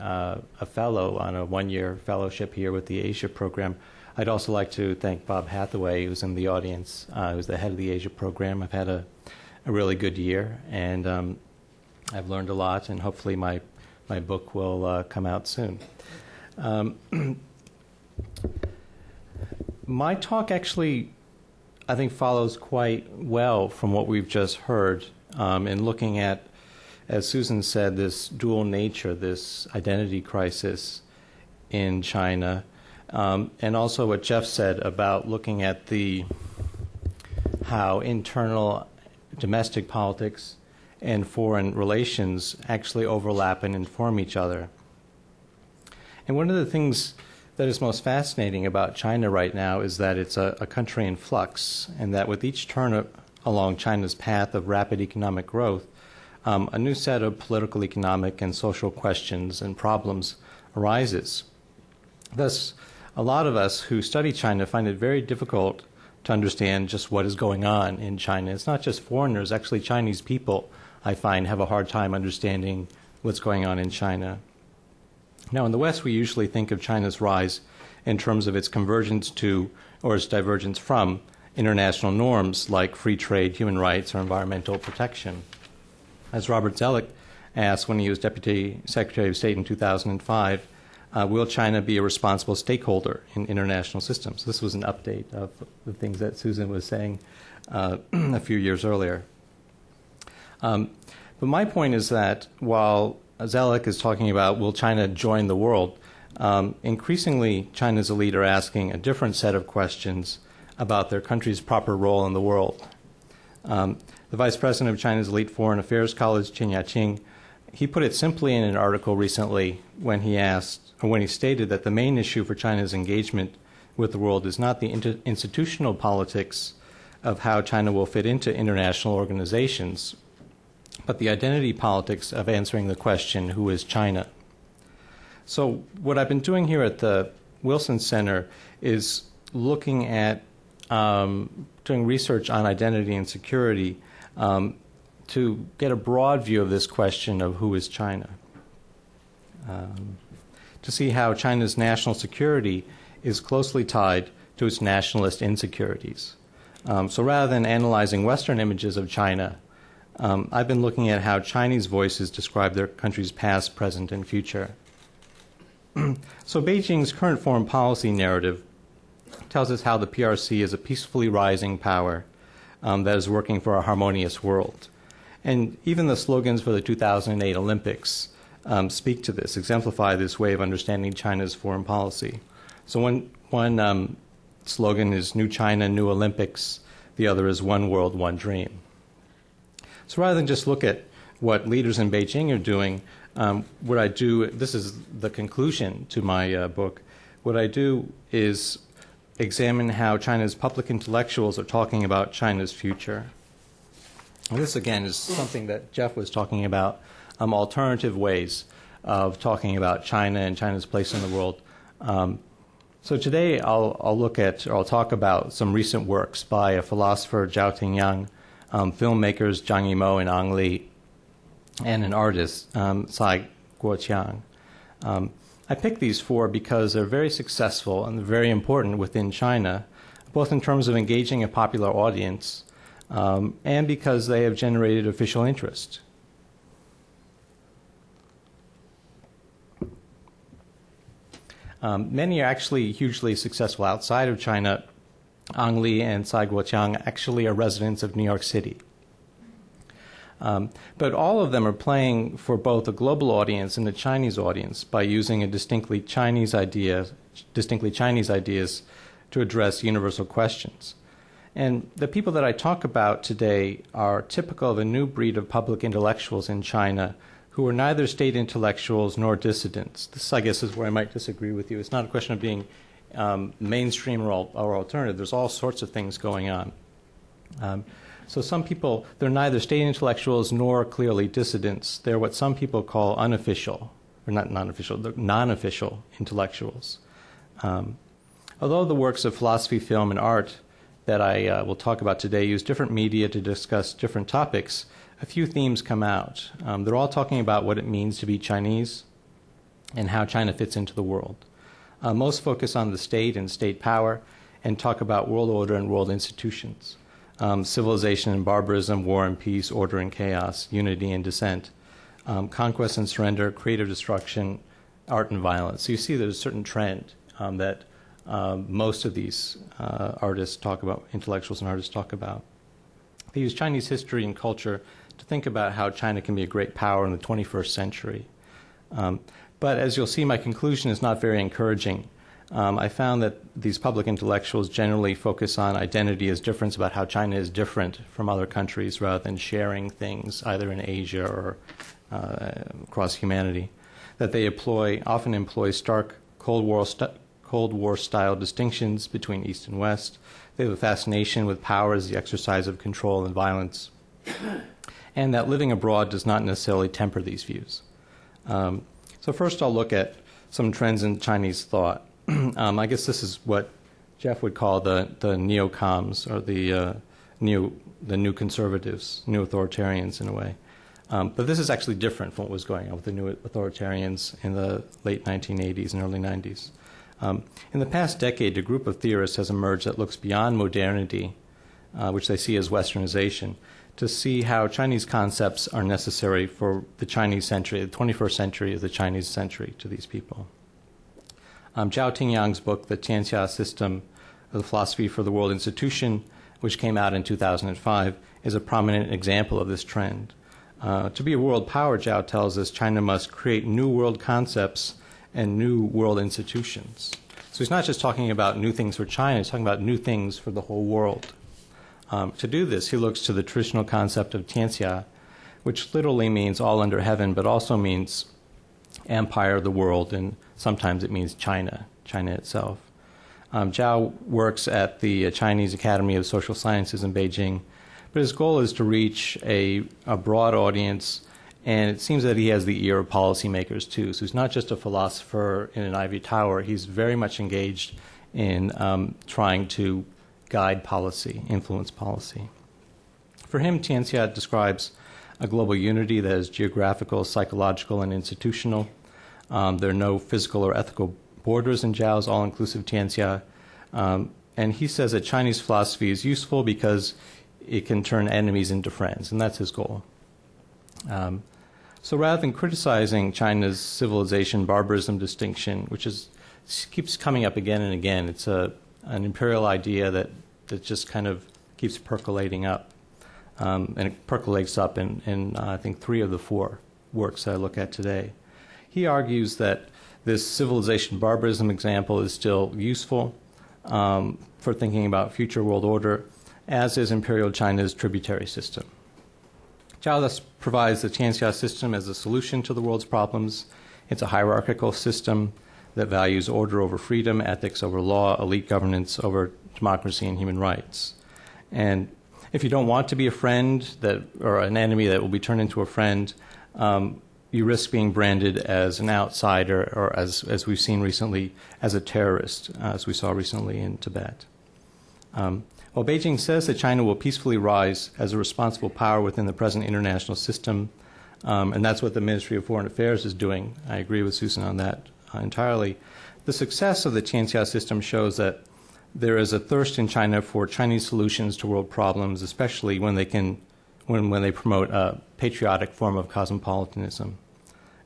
fellow on a one-year fellowship here with the Asia program. I'd also like to thank Bob Hathaway, who's in the audience, who's the head of the Asia program. I've had a really good year, and I've learned a lot, and hopefully my book will come out soon. My talk actually, I think, follows quite well from what we've just heard in looking at, as Susan said, this dual nature, this identity crisis in China, and also what Jeff said about looking at how internal domestic politics and foreign relations actually overlap and inform each other. And one of the things that is most fascinating about China right now is that it's a country in flux, and that with each turn along China's path of rapid economic growth, a new set of political, economic, and social questions and problems arises. Thus, a lot of us who study China find it very difficult to understand just what is going on in China. It's not just foreigners, actually Chinese people, I find, have a hard time understanding what's going on in China. Now, in the West, we usually think of China's rise in terms of its convergence to, or its divergence from, international norms like free trade, human rights, or environmental protection. As Robert Zoellick asked when he was Deputy Secretary of State in 2005, will China be a responsible stakeholder in international systems? This was an update of the things that Susan was saying a few years earlier. But my point is that while Zoellick is talking about will China join the world, increasingly China's elite are asking a different set of questions about their country's proper role in the world. The Vice President of China's elite Foreign Affairs College, Chen Yaqing, he put it simply in an article recently when he stated that the main issue for China's engagement with the world is not the institutional politics of how China will fit into international organizations, but the identity politics of answering the question, who is China? So what I've been doing here at the Wilson Center is looking at doing research on identity and security to get a broad view of this question of who is China, to see how China's national security is closely tied to its nationalist insecurities. So rather than analyzing Western images of China, I've been looking at how Chinese voices describe their country's past, present, and future. So Beijing's current foreign policy narrative tells us how the PRC is a peacefully rising power that is working for a harmonious world. And even the slogans for the 2008 Olympics speak to this, exemplify this way of understanding China's foreign policy. So one slogan is New China, New Olympics. The other is One World, One Dream. So rather than just look at what leaders in Beijing are doing, what I do, this is the conclusion to my book, what I do is examine how China's public intellectuals are talking about China's future. And this, again, is something that Jeff was talking about, alternative ways of talking about China and China's place in the world. So today I'll look at, or I'll talk about some recent works by a philosopher, Zhao Tingyang, filmmakers, Zhang Yimou and Ang Li, and an artist, Cai Guoqiang. I picked these four because they're very successful and very important within China, both in terms of engaging a popular audience and because they have generated official interest. Many are actually hugely successful outside of China. Ang Li and Cai Guoqiang actually are residents of New York City. But all of them are playing for both a global audience and a Chinese audience by using a distinctly Chinese ideas to address universal questions. And the people that I talk about today are typical of a new breed of public intellectuals in China who are neither state intellectuals nor dissidents. This, I guess, is where I might disagree with you. It's not a question of being mainstream or alternative. There's all sorts of things going on. So some people, they're neither state intellectuals nor clearly dissidents. They're what some people call unofficial, or not non-official, they're non-official intellectuals. Although the works of philosophy, film, and art that I will talk about today use different media to discuss different topics, a few themes come out. They're all talking about what it means to be Chinese and how China fits into the world. Most focus on the state and state power and talk about world order and world institutions. Civilization and barbarism, war and peace, order and chaos, unity and dissent, conquest and surrender, creative destruction, art and violence. So you see there's a certain trend that most of these artists talk about, intellectuals and artists talk about. They use Chinese history and culture to think about how China can be a great power in the 21st century. But as you'll see, my conclusion is not very encouraging. I found that these public intellectuals generally focus on identity as difference, about how China is different from other countries rather than sharing things either in Asia or across humanity. That they often employ stark Cold War-style distinctions between East and West. They have a fascination with power as the exercise of control and violence. and that living abroad does not necessarily temper these views. So first I'll look at some trends in Chinese thought. I guess this is what Jeff would call the neocons, or the new conservatives, new authoritarians in a way. But this is actually different from what was going on with the new authoritarians in the late 1980s and early 90s. In the past decade, a group of theorists has emerged that looks beyond modernity, which they see as westernization, to see how Chinese concepts are necessary for the Chinese century. The 21st century is the Chinese century to these people. Zhao Tingyang's book, The Tianxia System, The Philosophy for the World Institution, which came out in 2005, is a prominent example of this trend. To be a world power, Zhao tells us, China must create new world concepts and new world institutions. So he's not just talking about new things for China, he's talking about new things for the whole world. To do this, he looks to the traditional concept of Tianxia, which literally means all under heaven, but also means empire of the world, and sometimes it means China itself. Zhao works at the Chinese Academy of Social Sciences in Beijing, but his goal is to reach a broad audience, and it seems that he has the ear of policymakers too. So he's not just a philosopher in an ivory tower, he's very much engaged in trying to guide policy, influence policy. For him, Tianxia describes a global unity that is geographical, psychological, and institutional. There are no physical or ethical borders in Zhao's all-inclusive Tianxia. And he says that Chinese philosophy is useful because it can turn enemies into friends, and that's his goal. So rather than criticizing China's civilization barbarism distinction, which keeps coming up again and again, it's an imperial idea that just kind of keeps percolating up. And it percolates up in I think 3 of the 4 works that I look at today. He argues that this civilization barbarism example is still useful for thinking about future world order, as is Imperial China's tributary system. Zhao thus provides the Tianxia system as a solution to the world's problems. It's a hierarchical system that values order over freedom, ethics over law, elite governance over democracy and human rights. And if you don't want to be a friend or an enemy that will be turned into a friend, you risk being branded as an outsider, or as we've seen recently, as a terrorist, as we saw recently in Tibet. While Beijing says that China will peacefully rise as a responsible power within the present international system, and that's what the Ministry of Foreign Affairs is doing, I agree with Susan on that entirely, the success of the Tianxia system shows that there is a thirst in China for Chinese solutions to world problems, especially when they promote a patriotic form of cosmopolitanism.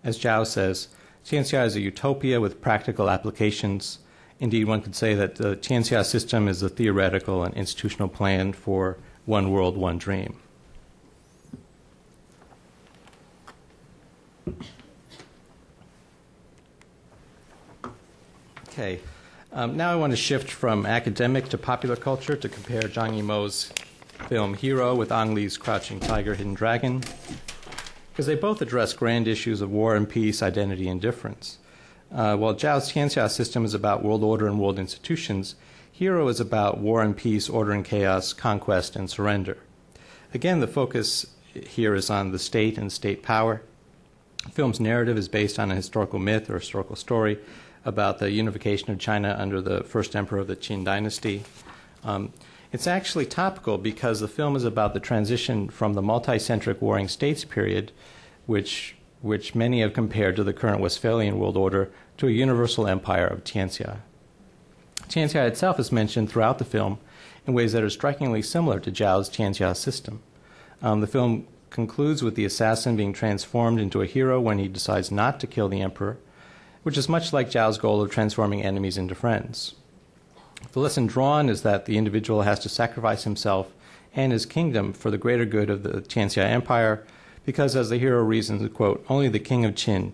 As Zhao says, Tianxia is a utopia with practical applications. Indeed, one could say that the Tianxia system is a theoretical and institutional plan for one world, one dream. Okay. Now I want to shift from academic to popular culture to compare Zhang Yimou's film Hero with Ang Lee's Crouching Tiger, Hidden Dragon, because they both address grand issues of war and peace, identity and difference. While Zhao's Tianxia system is about world order and world institutions, Hero is about war and peace, order and chaos, conquest and surrender. Again, the focus here is on the state and state power. The film's narrative is based on a historical myth or historical story about the unification of China under the first emperor of the Qin dynasty. It's actually topical because the film is about the transition from the multi-centric warring states period, which many have compared to the current Westphalian world order, to a universal empire of Tianxia. Tianxia itself is mentioned throughout the film in ways that are strikingly similar to Zhao's Tianxia system. The film concludes with the assassin being transformed into a hero when he decides not to kill the emperor, which is much like Zhao's goal of transforming enemies into friends. The lesson drawn is that the individual has to sacrifice himself and his kingdom for the greater good of the Tianxia Empire, because, as the hero reasons, quote, only the king of Qin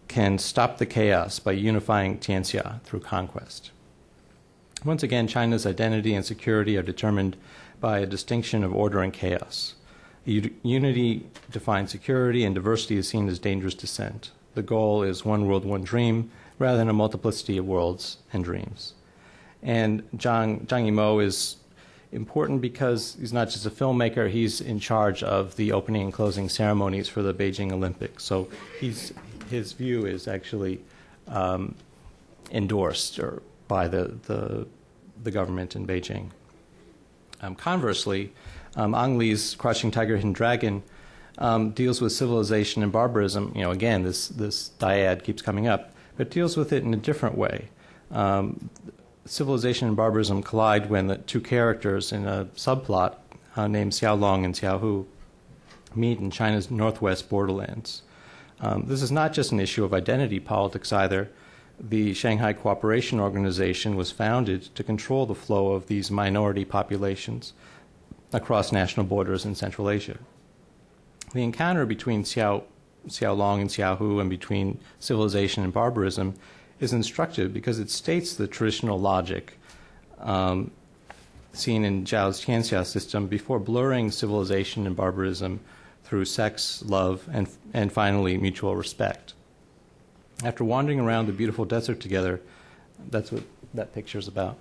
can stop the chaos by unifying Tianxia through conquest. Once again, China's identity and security are determined by a distinction of order and chaos. Unity defines security, and diversity is seen as dangerous dissent. The goal is one world, one dream, rather than a multiplicity of worlds and dreams. And Zhang Yimou important because he's not just a filmmaker, he's in charge of the opening and closing ceremonies for the Beijing Olympics. So his view is actually endorsed by the government in Beijing. Conversely, Ang Lee's Crouching Tiger, Hidden Dragon deals with civilization and barbarism. Again, this dyad keeps coming up, but deals with it in a different way. Civilization and barbarism collide when the two characters in a subplot named Xiao Long and Xiao Hu meet in China's northwest borderlands. This is not just an issue of identity politics either. The Shanghai Cooperation Organization was founded to control the flow of these minority populations across national borders in Central Asia. The encounter between Xiao Long and Xiao Hu and between civilization and barbarism is instructive because it states the traditional logic seen in Zhao's Tianxia system before blurring civilization and barbarism through sex, love, and finally mutual respect. After wandering around the beautiful desert together, that's what that picture's about,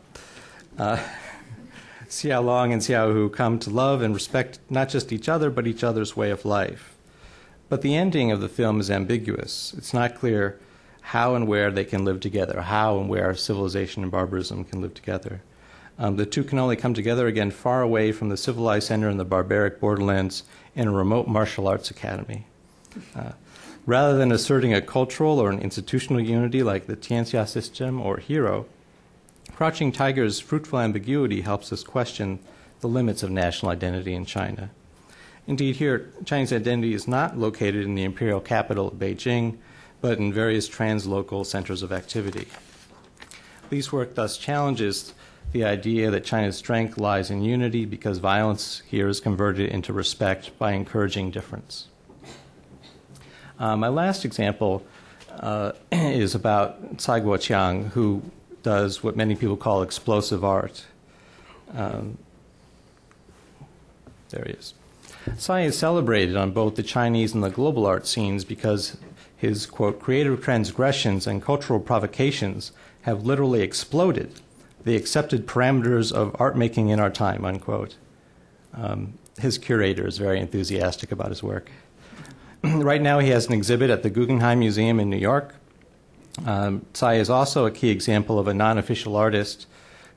Xiao Long and Xiao Hu come to love and respect not just each other, but each other's way of life. But the ending of the film is ambiguous. It's not clear how and where they can live together, how and where civilization and barbarism can live together. The two can only come together again far away from the civilized center in the barbaric borderlands in a remote martial arts academy. Rather than asserting a cultural or an institutional unity like the Tianxia system or Hero, Crouching Tiger's fruitful ambiguity helps us question the limits of national identity in China. Indeed, here, Chinese identity is not located in the imperial capital of Beijing, but in various translocal centers of activity. Lee's work thus challenges the idea that China's strength lies in unity because violence here is converted into respect by encouraging difference. My last example is about Tsai Guoqiang, who does what many people call explosive art. There he is. Tsai is celebrated on both the Chinese and the global art scenes because his, quote, creative transgressions and cultural provocations have literally exploded the accepted parameters of art making in our time, unquote. His curator is very enthusiastic about his work. Right now he has an exhibit at the Guggenheim Museum in New York. Tsai is also a key example of a non-official artist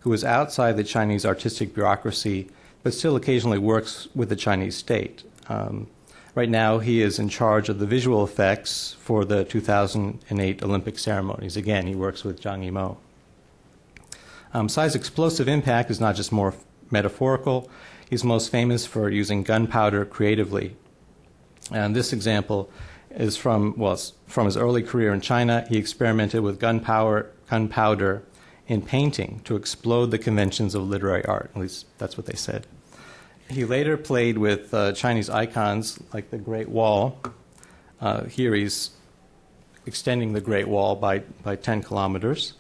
who is outside the Chinese artistic bureaucracy but still occasionally works with the Chinese state. Right now, he is in charge of the visual effects for the 2008 Olympic ceremonies. Again, he works with Zhang Yimou. Tsai's explosive impact is not just more metaphorical. He's most famous for using gunpowder creatively. And this example is from his early career in China. He experimented with gunpowder in painting to explode the conventions of literary art. At least that's what they said. He later played with Chinese icons like the Great Wall. Here he's extending the Great Wall by 10 kilometers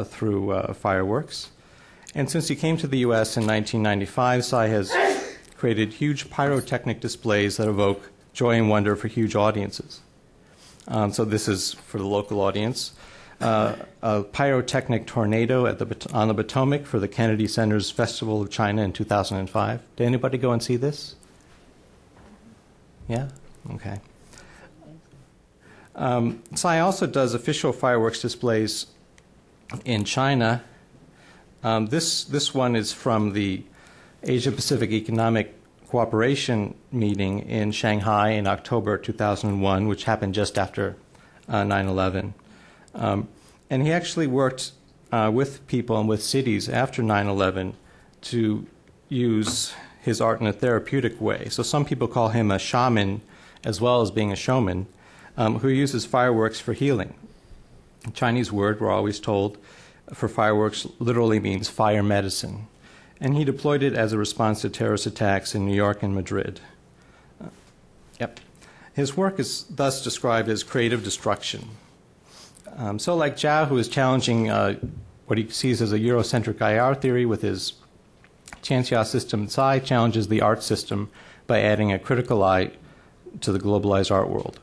through fireworks. And since he came to the U.S. in 1995, Tsai has created huge pyrotechnic displays that evoke joy and wonder for huge audiences. So this is for the local audience. A pyrotechnic tornado on the Potomac for the Kennedy Center's Festival of China in 2005. Did anybody go and see this? Yeah? Okay. Tsai also does official fireworks displays in China. This one is from the Asia-Pacific Economic Cooperation meeting in Shanghai in October 2001, which happened just after 9/11. And he actually worked with people and with cities after 9/11 to use his art in a therapeutic way. So some people call him a shaman as well as being a showman who uses fireworks for healing. The Chinese word, we're always told, for fireworks literally means fire medicine. And he deployed it as a response to terrorist attacks in New York and Madrid. His work is thus described as creative destruction. So like Zhao, who is challenging what he sees as a Eurocentric IR theory with his Tianxia system, Tsai challenges the art system by adding a critical eye to the globalized art world.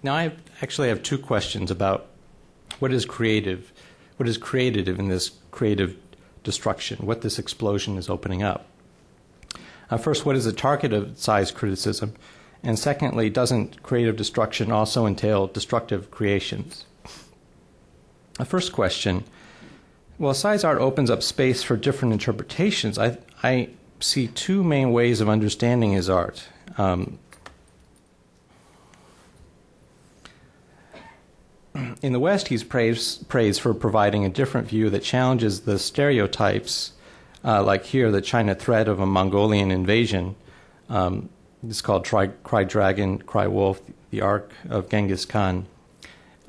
Now I actually have two questions about what is creative what is creative in this creative destruction, what this explosion is opening up. First, what is the target of Tsai's criticism? And secondly, doesn't creative destruction also entail destructive creations? The first question, well, Tsai's art opens up space for different interpretations. I see two main ways of understanding his art. In the West, he's praised for providing a different view that challenges the stereotypes, like here, the China threat of a Mongolian invasion. It's called Cry Dragon, Cry Wolf, the Ark of Genghis Khan.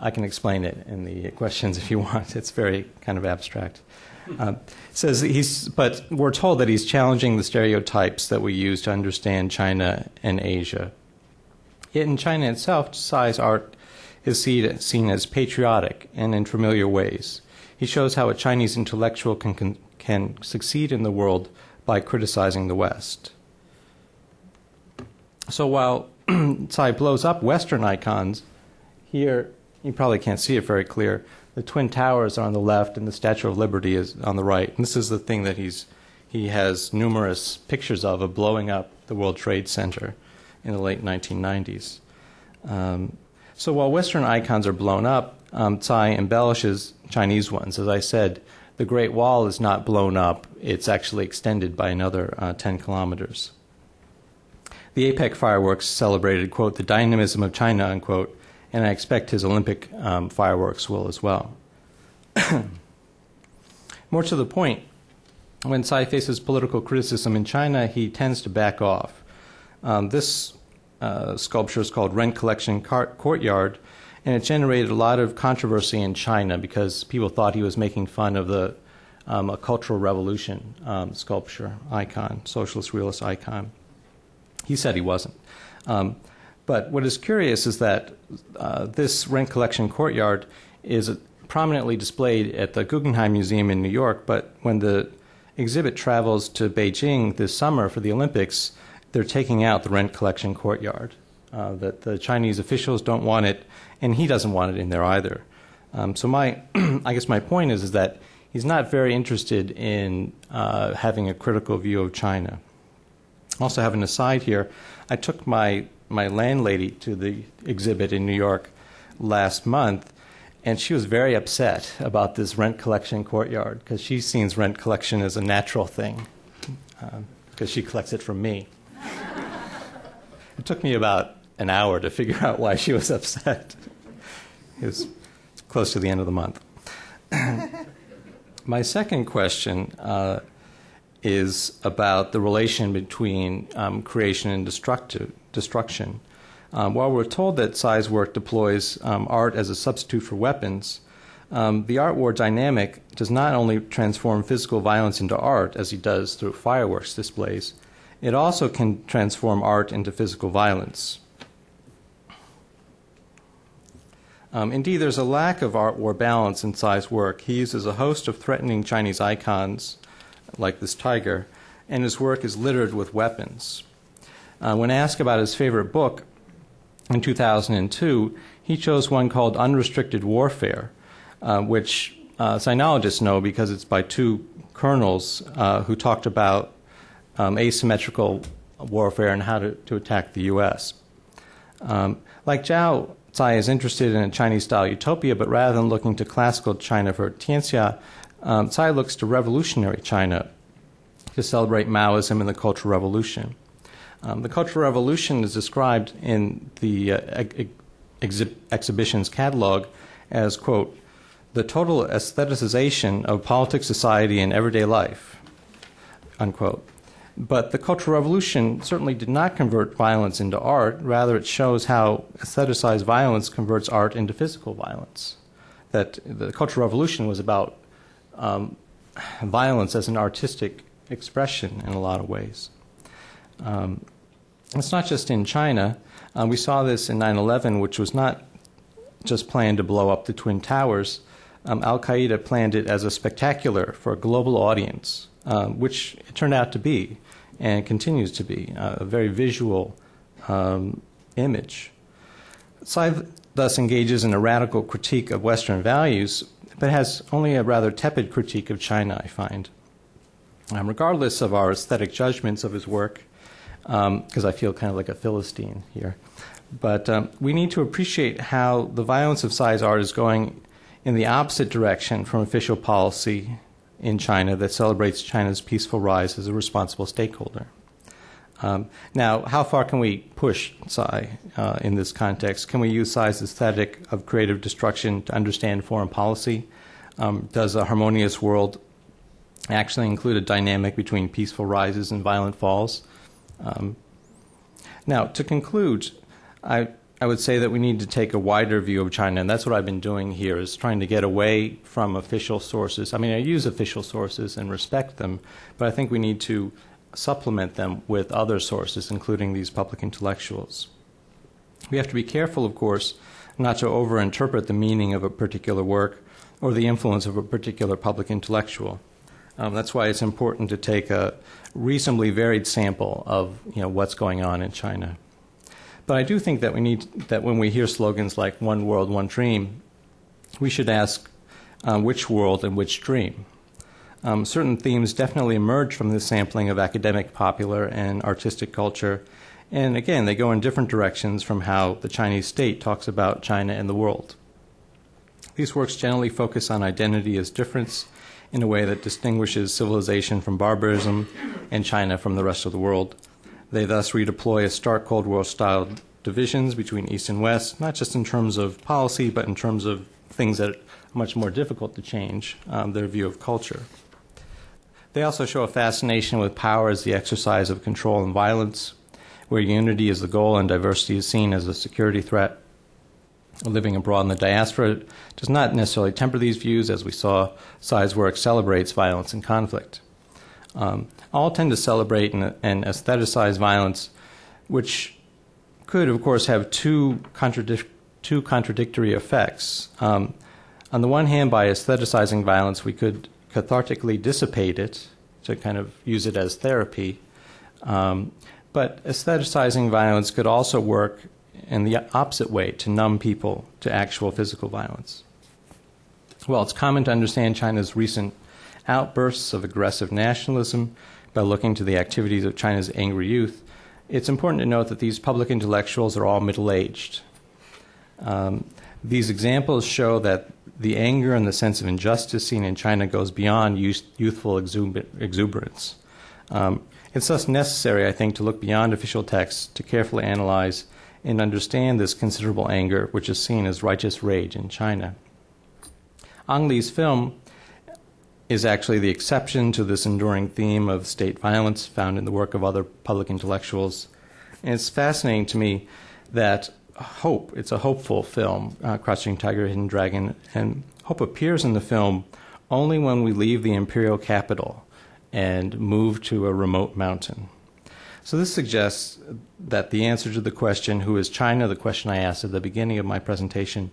I can explain it in the questions if you want. It's very kind of abstract. But we're told that he's challenging the stereotypes that we use to understand China and Asia. Yet in China itself, Tsai's art is seen as patriotic and in familiar ways. He shows how a Chinese intellectual can succeed in the world by criticizing the West. So while Tsai blows up Western icons, here you probably can't see it very clear. The Twin Towers are on the left and the Statue of Liberty is on the right. And this is the thing that he has numerous pictures of blowing up the World Trade Center in the late 1990s. So while Western icons are blown up, Tsai embellishes Chinese ones. As I said, the Great Wall is not blown up. It's actually extended by another 10 kilometers. The APEC fireworks celebrated, quote, the dynamism of China, unquote, and I expect his Olympic fireworks will as well. More to the point, when Tsai faces political criticism in China, he tends to back off. This sculpture is called Rent Collection Courtyard, and it generated a lot of controversy in China because people thought he was making fun of a Cultural Revolution sculpture icon, socialist realist icon. He said he wasn't. But what is curious is that this Rent Collection Courtyard is prominently displayed at the Guggenheim Museum in New York, but when the exhibit travels to Beijing this summer for the Olympics, they're taking out the Rent Collection Courtyard. That the Chinese officials don't want it, and he doesn't want it in there either. So I guess my point is that he's not very interested in having a critical view of China. I also have an aside here. I took my landlady to the exhibit in New York last month, and she was very upset about this Rent Collection Courtyard because she sees rent collection as a natural thing because she collects it from me. It took me about an hour to figure out why she was upset. It was close to the end of the month. My second question is about the relation between creation and destruction. While we're told that Tsai's work deploys art as a substitute for weapons, the art war dynamic does not only transform physical violence into art, as he does through fireworks displays, it also can transform art into physical violence. Indeed, there's a lack of art war balance in Tsai's work. He uses a host of threatening Chinese icons, like this tiger, and his work is littered with weapons. When asked about his favorite book in 2002, he chose one called Unrestricted Warfare, which sinologists know because it's by two colonels who talked about asymmetrical warfare and how to attack the U.S. Like Zhao, Tsai is interested in a Chinese-style utopia, but rather than looking to classical China for Tianxia, Tsai looks to revolutionary China to celebrate Maoism and the Cultural Revolution. The Cultural Revolution is described in the exhibition's catalog as, quote, the total aestheticization of politics, society, and everyday life, unquote. But the Cultural Revolution certainly did not convert violence into art. Rather, it shows how aestheticized violence converts art into physical violence. That the Cultural Revolution was about violence as an artistic expression in a lot of ways. It's not just in China. We saw this in 9/11, which was not just planned to blow up the Twin Towers. Al-Qaeda planned it as a spectacular for a global audience, which it turned out to be and continues to be a very visual image. Tsai thus engages in a radical critique of Western values, but has only a rather tepid critique of China, I find. Regardless of our aesthetic judgments of his work, because I feel kind of like a Philistine here, but we need to appreciate how the violence of Tsai's art is going in the opposite direction from official policy in China that celebrates China's peaceful rise as a responsible stakeholder. Now, how far can we push Tsai in this context? Can we use Tsai's aesthetic of creative destruction to understand foreign policy? Does a harmonious world actually include a dynamic between peaceful rises and violent falls? Now, to conclude, I would say that we need to take a wider view of China, and that's what I've been doing here, is trying to get away from official sources. I mean, I use official sources and respect them, but I think we need to supplement them with other sources, including these public intellectuals. We have to be careful, of course, not to overinterpret the meaning of a particular work or the influence of a particular public intellectual. That's why it's important to take a reasonably varied sample of what's going on in China. But I do think that when we hear slogans like "One World, One Dream," we should ask which world and which dream. Certain themes definitely emerge from this sampling of academic, popular, and artistic culture, and again, they go in different directions from how the Chinese state talks about China and the world. These works generally focus on identity as difference in a way that distinguishes civilization from barbarism and China from the rest of the world. They thus redeploy a stark Cold War-style divisions between East and West, not just in terms of policy, but in terms of things that are much more difficult to change, their view of culture. They also show a fascination with power as the exercise of control and violence, where unity is the goal and diversity is seen as a security threat. Living abroad in the diaspora does not necessarily temper these views, as we saw Tsai's work celebrates violence and conflict. All tend to celebrate and aestheticize violence, which could, of course, have two contradictory effects. On the one hand, by aestheticizing violence, we could cathartically dissipate it, to kind of use it as therapy. But aestheticizing violence could also work in the opposite way, to numb people to actual physical violence. Well, it's common to understand China's recent outbursts of aggressive nationalism by looking to the activities of China's angry youth. It's important to note that these public intellectuals are all middle-aged. These examples show that the anger and the sense of injustice seen in China goes beyond youthful exuberance. It's thus necessary, I think, to look beyond official texts to carefully analyze and understand this considerable anger, which is seen as righteous rage in China. Ang Lee's film is actually the exception to this enduring theme of state violence found in the work of other public intellectuals. And it's fascinating to me that it's a hopeful film, Crouching Tiger, Hidden Dragon, and hope appears in the film only when we leave the imperial capital and move to a remote mountain. So this suggests that the answer to the question, who is China, the question I asked at the beginning of my presentation,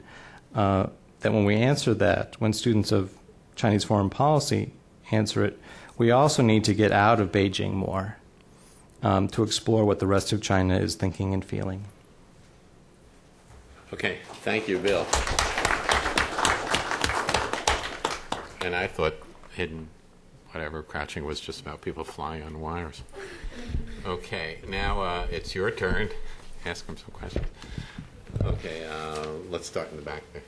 that when we answer that, when students of Chinese foreign policy answer it, we also need to get out of Beijing more to explore what the rest of China is thinking and feeling. Okay, thank you, Bill. And I thought Crouching was just about people flying on wires. Okay, now it's your turn. Ask them some questions. Okay, let's start in the back there.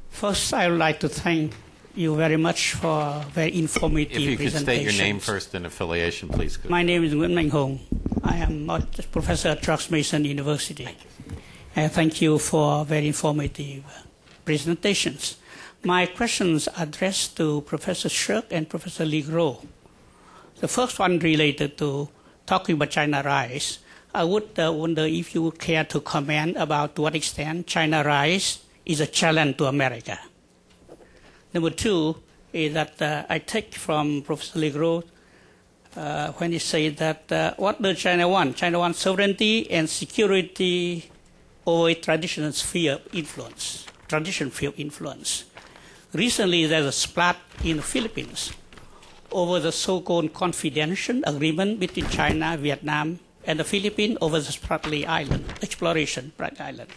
First, I would like to thank you very much for a very informative presentation. If you could state your name first and affiliation, please. My name is Nguyen Minh Hong. I am a professor at George Mason University. Thank you for very informative presentations. My questions are addressed to Professor Shirk and Professor Legros. The first one related to talking about China Rise. I would wonder if you would care to comment about to what extent China Rise is a challenge to America. Number two is that I take from Professor Legros when he said that what does China want? China wants sovereignty and security over a traditional sphere of influence. Recently, there's a splat in the Philippines over the so-called confidential agreement between China, Vietnam, and the Philippines over the Spratly Island, exploration Spratly Island.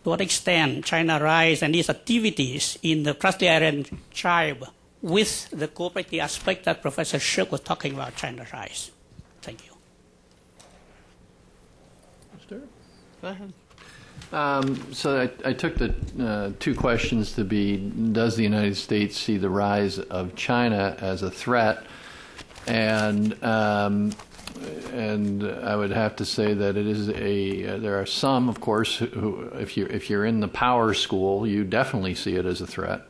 to what extent China rise and these activities in the Pras-Island tribe with the cooperative aspect that Professor Shuk was talking about China rise. Thank you. Go ahead. So I took the two questions to be, does the United States see the rise of China as a threat? And I would have to say that it is there are some, of course, who if you're in the power school, you definitely see it as a threat.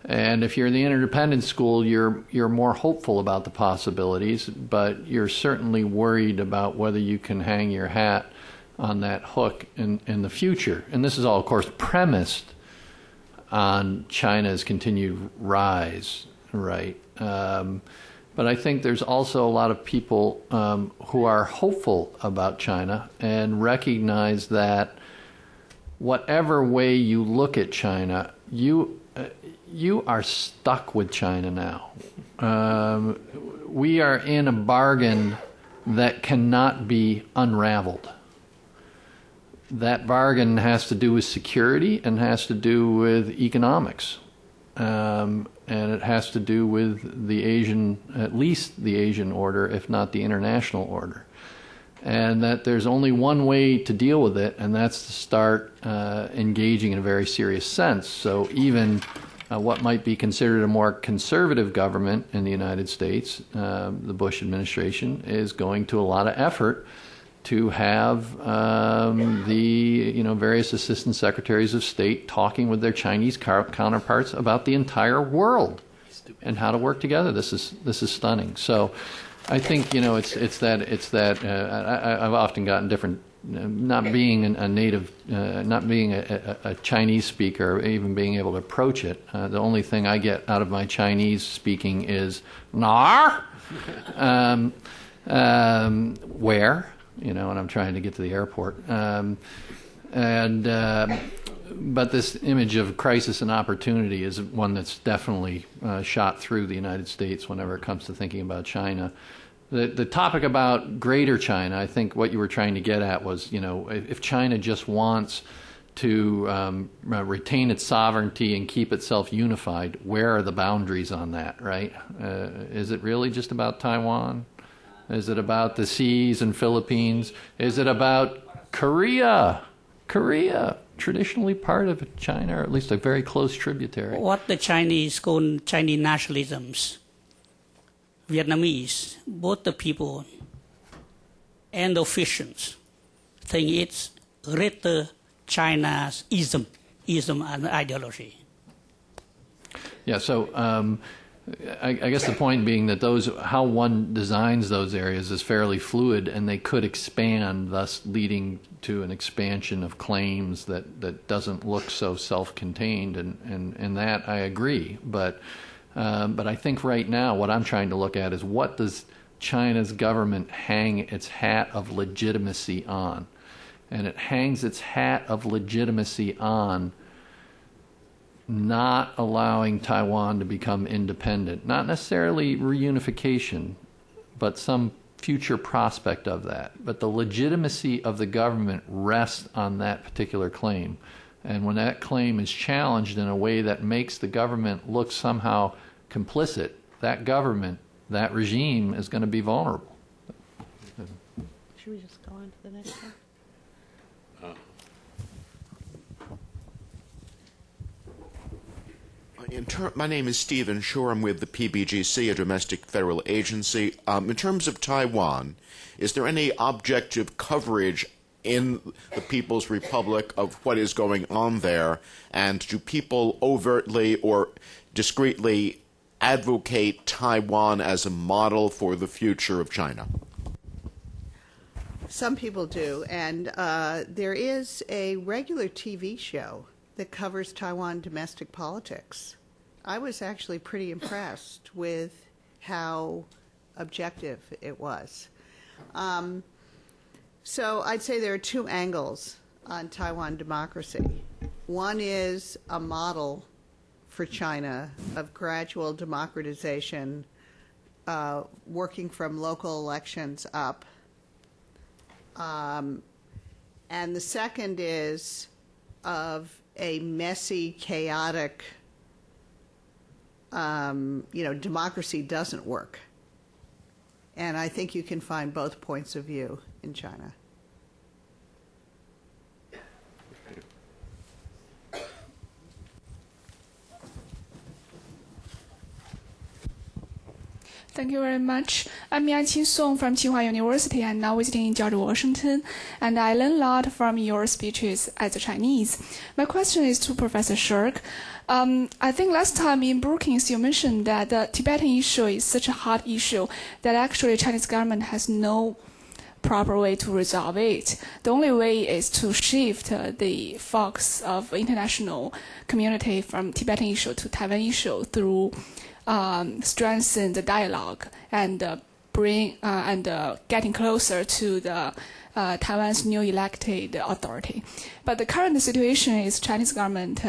And if you're in the interdependent school, you're more hopeful about the possibilities, but you're certainly worried about whether you can hang your hat on that hook in the future. And this is all, of course, premised on China's continued rise, right? But I think there's also a lot of people who are hopeful about China and recognize that whatever way you look at China, you are stuck with China now. We are in a bargain that cannot be unraveled. That bargain has to do with security and has to do with economics. And it has to do with the Asian, at least the Asian order, if not the international order. And that there's only one way to deal with it, and that's to start engaging in a very serious sense. So even what might be considered a more conservative government in the United States, the Bush administration, is going to a lot of effort to have the various assistant secretaries of state talking with their Chinese counterparts about the entire world and how to work together. This is stunning. So I think it's that I've often gotten different. Not being a native, not being a Chinese speaker, or even being able to approach it, the only thing I get out of my Chinese speaking is "nar," where. And I'm trying to get to the airport. But this image of crisis and opportunity is one that's definitely shot through the United States whenever it comes to thinking about China. The topic about Greater China, I think what you were trying to get at was, if China just wants to retain its sovereignty and keep itself unified, where are the boundaries on that, right? Is it really just about Taiwan? Is it about the seas and Philippines? Is it about Korea? Korea, traditionally part of China, or at least a very close tributary. What the Chinese call Chinese nationalisms, Vietnamese, both the people and the officials think it's greater China's ism and ideology. Yeah, so I guess the point being that how one designs those areas is fairly fluid, and they could expand, thus leading to an expansion of claims that doesn't look so self-contained, and that I agree. But I think right now what I'm trying to look at is, what does China's government hang its hat of legitimacy on? And it hangs its hat of legitimacy on not allowing Taiwan to become independent, not necessarily reunification, but some future prospect of that. But the legitimacy of the government rests on that particular claim. And when that claim is challenged in a way that makes the government look somehow complicit, that government, that regime is going to be vulnerable. Should we just go on to the next one? My name is Stephen Shore. I'm with the PBGC, a domestic federal agency. In terms of Taiwan, is there any objective coverage in the People's Republic of what is going on there? And do people overtly or discreetly advocate Taiwan as a model for the future of China? Some people do, and there is a regular TV show that covers Taiwan domestic politics. I was actually pretty impressed with how objective it was. So I'd say there are two angles on Taiwan democracy. One is a model for China of gradual democratization, working from local elections up, And the second is of a messy, chaotic, democracy doesn't work. And I think you can find both points of view in China. Thank you very much. I'm Yan-Qin Song from Tsinghua University and now visiting in George Washington, and I learned a lot from your speeches as a Chinese. My question is to Professor Shirk. I think last time in Brookings you mentioned that the Tibetan issue is such a hot issue that actually Chinese government has no proper way to resolve it. The only way is to shift the focus of international community from Tibetan issue to Taiwan issue through strengthen the dialogue and bring and getting closer to the Taiwan's new elected authority. But the current situation is Chinese government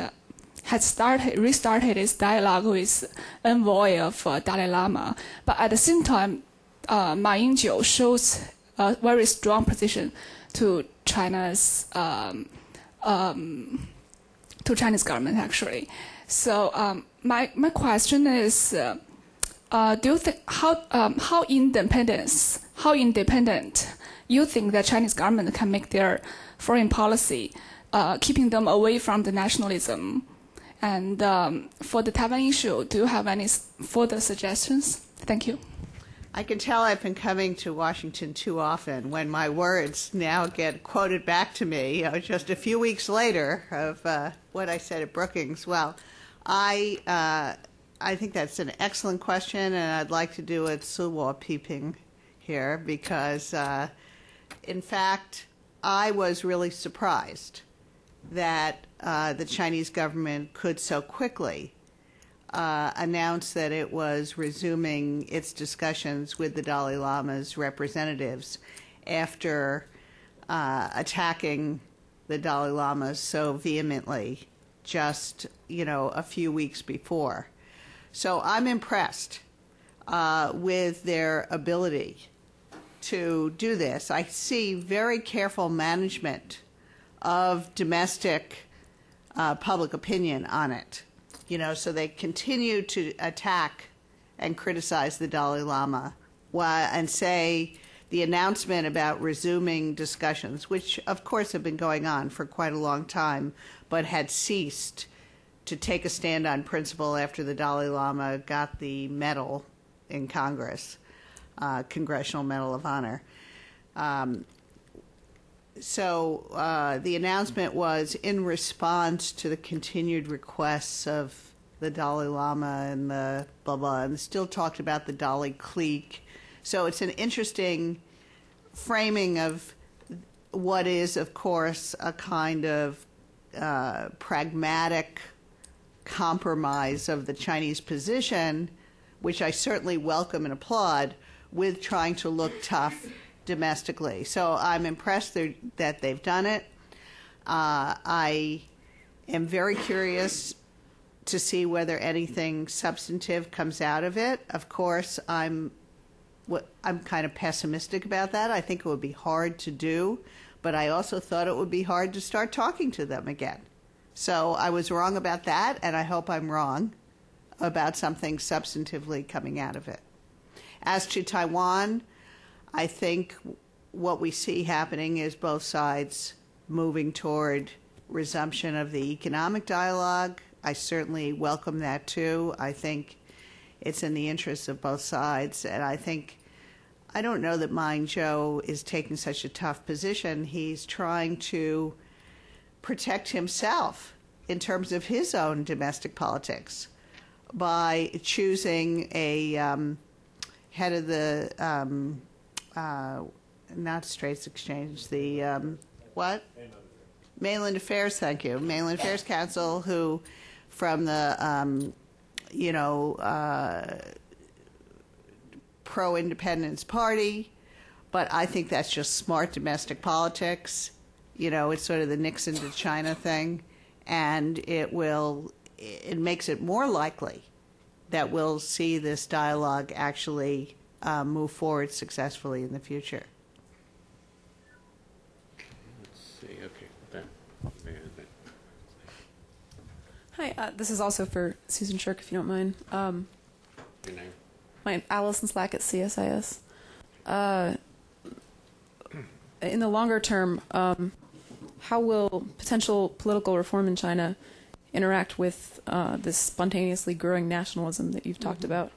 has restarted its dialogue with envoy of Dalai Lama, but at the same time, Ma Ying-jeou shows a very strong position to China's Chinese government actually. So my question is, do you think how independent you think the Chinese government can make their foreign policy, keeping them away from the nationalism? And for the Taiwan issue, do you have any further suggestions? Thank you. I can tell I've been coming to Washington too often when my words now get quoted back to me just a few weeks later of what I said at Brookings. Well, I think that's an excellent question, and I'd like to do a Suwa peeping here because, in fact, I was really surprised that the Chinese government could so quickly announced that it was resuming its discussions with the Dalai Lama's representatives after attacking the Dalai Lama so vehemently just, a few weeks before. So I'm impressed with their ability to do this. I see very careful management of domestic public opinion on it. So they continue to attack and criticize the Dalai Lama and say the announcement about resuming discussions, which of course have been going on for quite a long time, but had ceased to take a stand on principle after the Dalai Lama got the medal in Congress, Congressional Medal of Honor. So the announcement was in response to the continued requests of the Dalai Lama and the blah, blah, and still talked about the Dalai clique. So it's an interesting framing of what is, of course, a kind of pragmatic compromise of the Chinese position, which I certainly welcome and applaud, with trying to look tough domestically. So I'm impressed that they've done it. I am very curious to see whether anything substantive comes out of it. Of course, I'm kind of pessimistic about that. I think it would be hard to do, but I also thought it would be hard to start talking to them again. So I was wrong about that, and I hope I'm wrong about something substantively coming out of it. As to Taiwan, I think what we see happening is both sides moving toward resumption of the economic dialogue. I certainly welcome that too. I think it's in the interests of both sides, and I don't know that Ma Ying-jeou is taking such a tough position. He's trying to protect himself in terms of his own domestic politics by choosing a head of the not Straits Exchange, the what? Mainland Affairs, thank you. Mainland Affairs Council, who from the pro-independence party, but I think that's just smart domestic politics. It's sort of the Nixon to China thing, and it makes it more likely that we'll see this dialogue actually move forward successfully in the future. see. Okay. Hi, this is also for Susan Shirk, if you don't mind. Your name? My Allison Slack at CSIS. In the longer term, how will potential political reform in China interact with this spontaneously growing nationalism that you've talked about?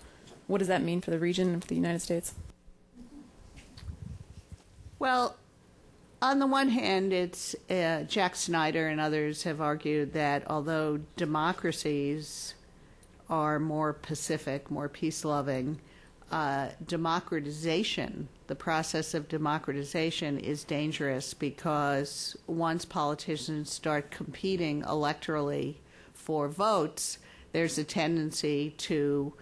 What does that mean for the region and for the United States? Well, on the one hand, it's Jack Snyder and others have argued that although democracies are more pacific, more peace-loving, democratization, the process of democratization is dangerous because once politicians start competing electorally for votes, there's a tendency to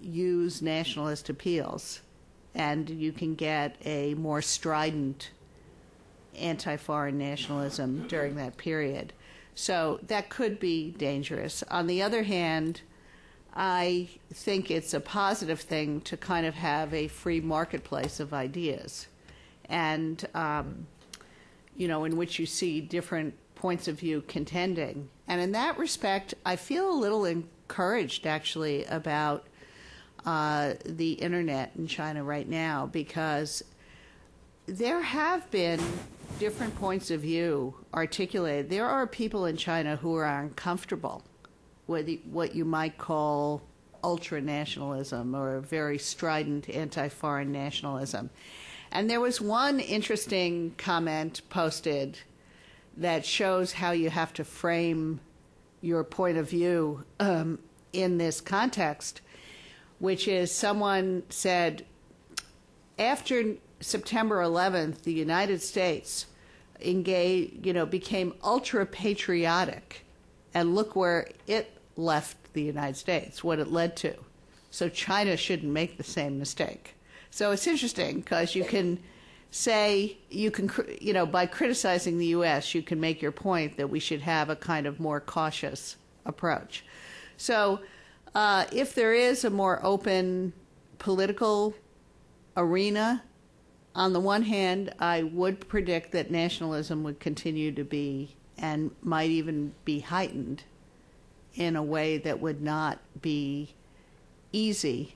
use nationalist appeals, and you can get a more strident anti-foreign nationalism during that period. So that could be dangerous. On the other hand, I think it's a positive thing to kind of have a free marketplace of ideas, and in which you see different points of view contending. And in that respect, I feel a little encouraged, actually, about the internet in China right now, because there have been different points of view articulated. There are people in China who are uncomfortable with what you might call ultra-nationalism or very strident anti-foreign nationalism. And there was one interesting comment posted that shows how you have to frame your point of view in this context, which is someone said, after September 11th, the United States became ultra-patriotic, and look where it left the United States, what it led to. So China shouldn't make the same mistake. So it's interesting because you can say, by criticizing the U.S., you can make your point that we should have a kind of more cautious approach. So if there is a more open political arena, on the one hand, I would predict that nationalism would continue to be, and might even be heightened in a way that would not be easy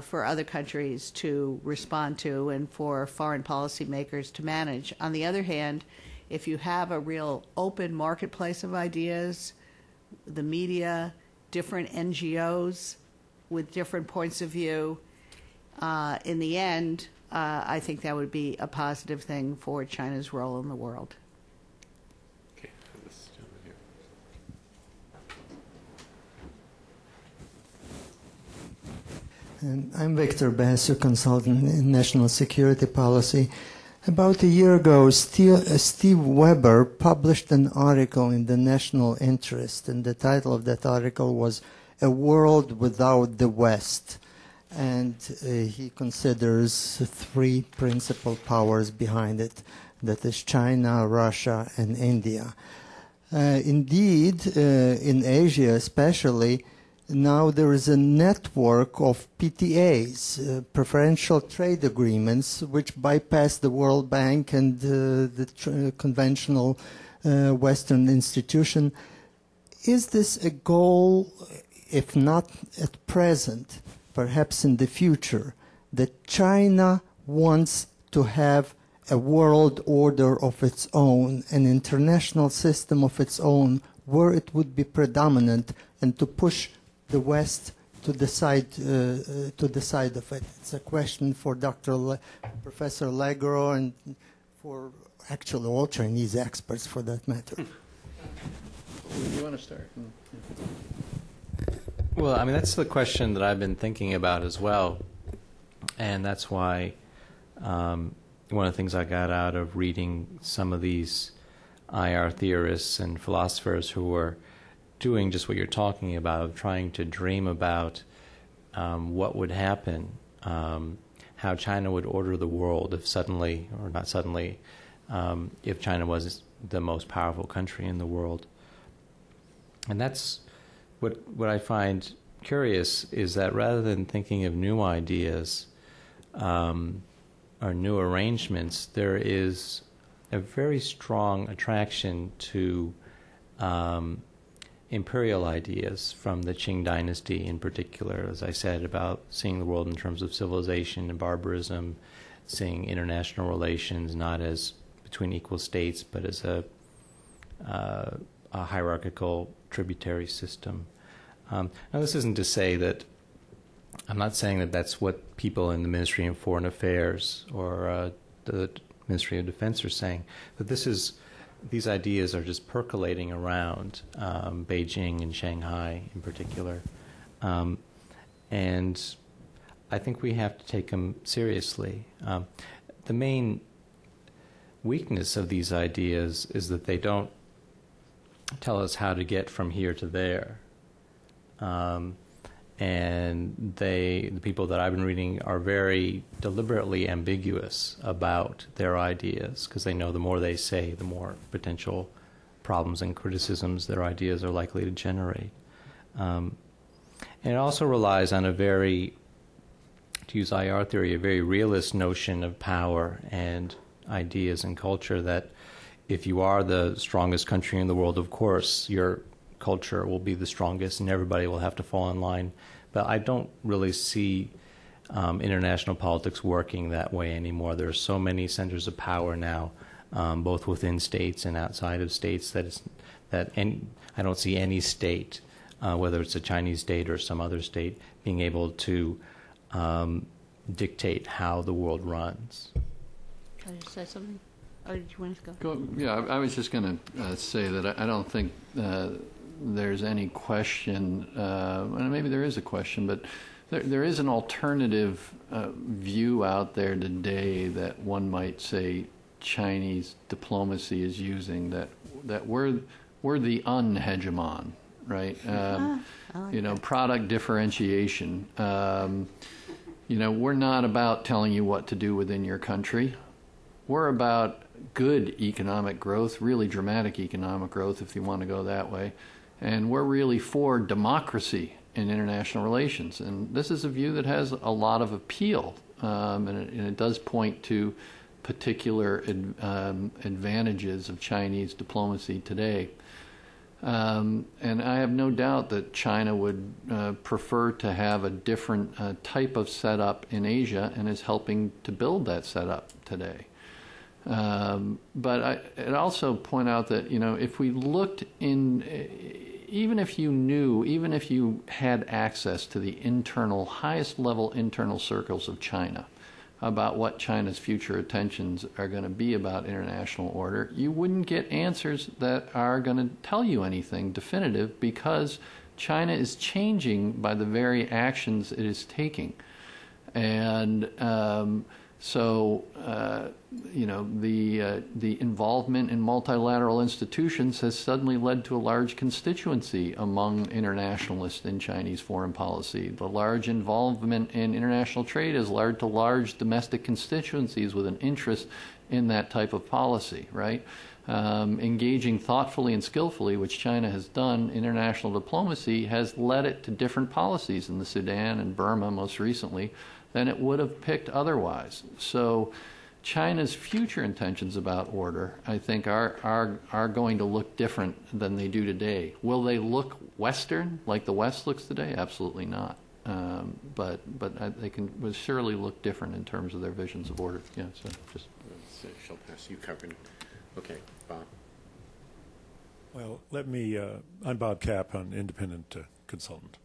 for other countries to respond to and for foreign policy makers to manage. On the other hand, if you have a real open marketplace of ideas, the media, different NGOs with different points of view, in the end, I think that would be a positive thing for China's role in the world. Okay, this gentleman here. And I'm Victor Basser, consultant in national security policy. About a year ago, Steve Weber published an article in the National Interest, and the title of that article was "A World Without the West." And he considers three principal powers behind it, that is China, Russia, and India. Indeed, in Asia especially, now there is a network of PTAs, preferential trade agreements, which bypass the World Bank and the conventional Western institution. Is this a goal, if not at present, perhaps in the future, that China wants to have a world order of its own, an international system of its own, where it would be predominant, and to push the West to the side of it? It's a question for Professor Legro and for actually all Chinese experts, for that matter. Do you want to start? Well, I mean, that's the question that I've been thinking about as well. And that's why one of the things I got out of reading some of these IR theorists and philosophers who were doing just what you're talking about, trying to dream about what would happen, how China would order the world if suddenly, or not suddenly, if China was the most powerful country in the world. And that's what I find curious, is that rather than thinking of new ideas or new arrangements, there is a very strong attraction to imperial ideas from the Qing dynasty in particular, as I said, about seeing the world in terms of civilization and barbarism, seeing international relations not as between equal states, but as a hierarchical tributary system. Now, this isn't to say that, I'm not saying that that's what people in the Ministry of Foreign Affairs or the Ministry of Defense are saying, but these ideas are just percolating around Beijing and Shanghai in particular. And I think we have to take them seriously. The main weakness of these ideas is that they don't tell us how to get from here to there. And the people that I've been reading are very deliberately ambiguous about their ideas, because they know the more they say, the more potential problems and criticisms their ideas are likely to generate. And it also relies on a very, to use IR theory, a very realist notion of power and ideas and culture, that if you are the strongest country in the world, of course, your culture will be the strongest and everybody will have to fall in line. But I don't really see international politics working that way anymore. There are so many centers of power now, both within states and outside of states, that I don't see any state, whether it's a Chinese state or some other state, being able to dictate how the world runs. Can I say something? Or did you want to go? Yeah, I was just going to say that I don't think there's any question, and maybe there is a question, but there is an alternative view out there today that one might say Chinese diplomacy is using, that we're the unhegemon, right? Product differentiation. We're not about telling you what to do within your country. We're about good economic growth, really dramatic economic growth, if you want to go that way. And we're really for democracy in international relations. And this is a view that has a lot of appeal, and it does point to particular advantages of Chinese diplomacy today. And I have no doubt that China would prefer to have a different type of setup in Asia, and is helping to build that setup today. But I'd also point out that, if we looked even if you had access to the highest level internal circles of China about what China's future intentions are going to be about international order, you wouldn't get answers that are going to tell you anything definitive, because China is changing by the very actions it is taking. And the involvement in multilateral institutions has suddenly led to a large constituency among internationalists in Chinese foreign policy. The large involvement in international trade has led to large domestic constituencies with an interest in that type of policy, right? Engaging thoughtfully and skillfully, which China has done, international diplomacy has led it to different policies in the Sudan and Burma most recently than it would have picked otherwise. So China's future intentions about order, I think, are going to look different than they do today. Will they look Western like the West looks today? Absolutely not. But they will surely look different in terms of their visions of order. Yeah. So just. She'll pass you covered. Okay, Bob. Well, I'm Bob Kapp, an independent consultant.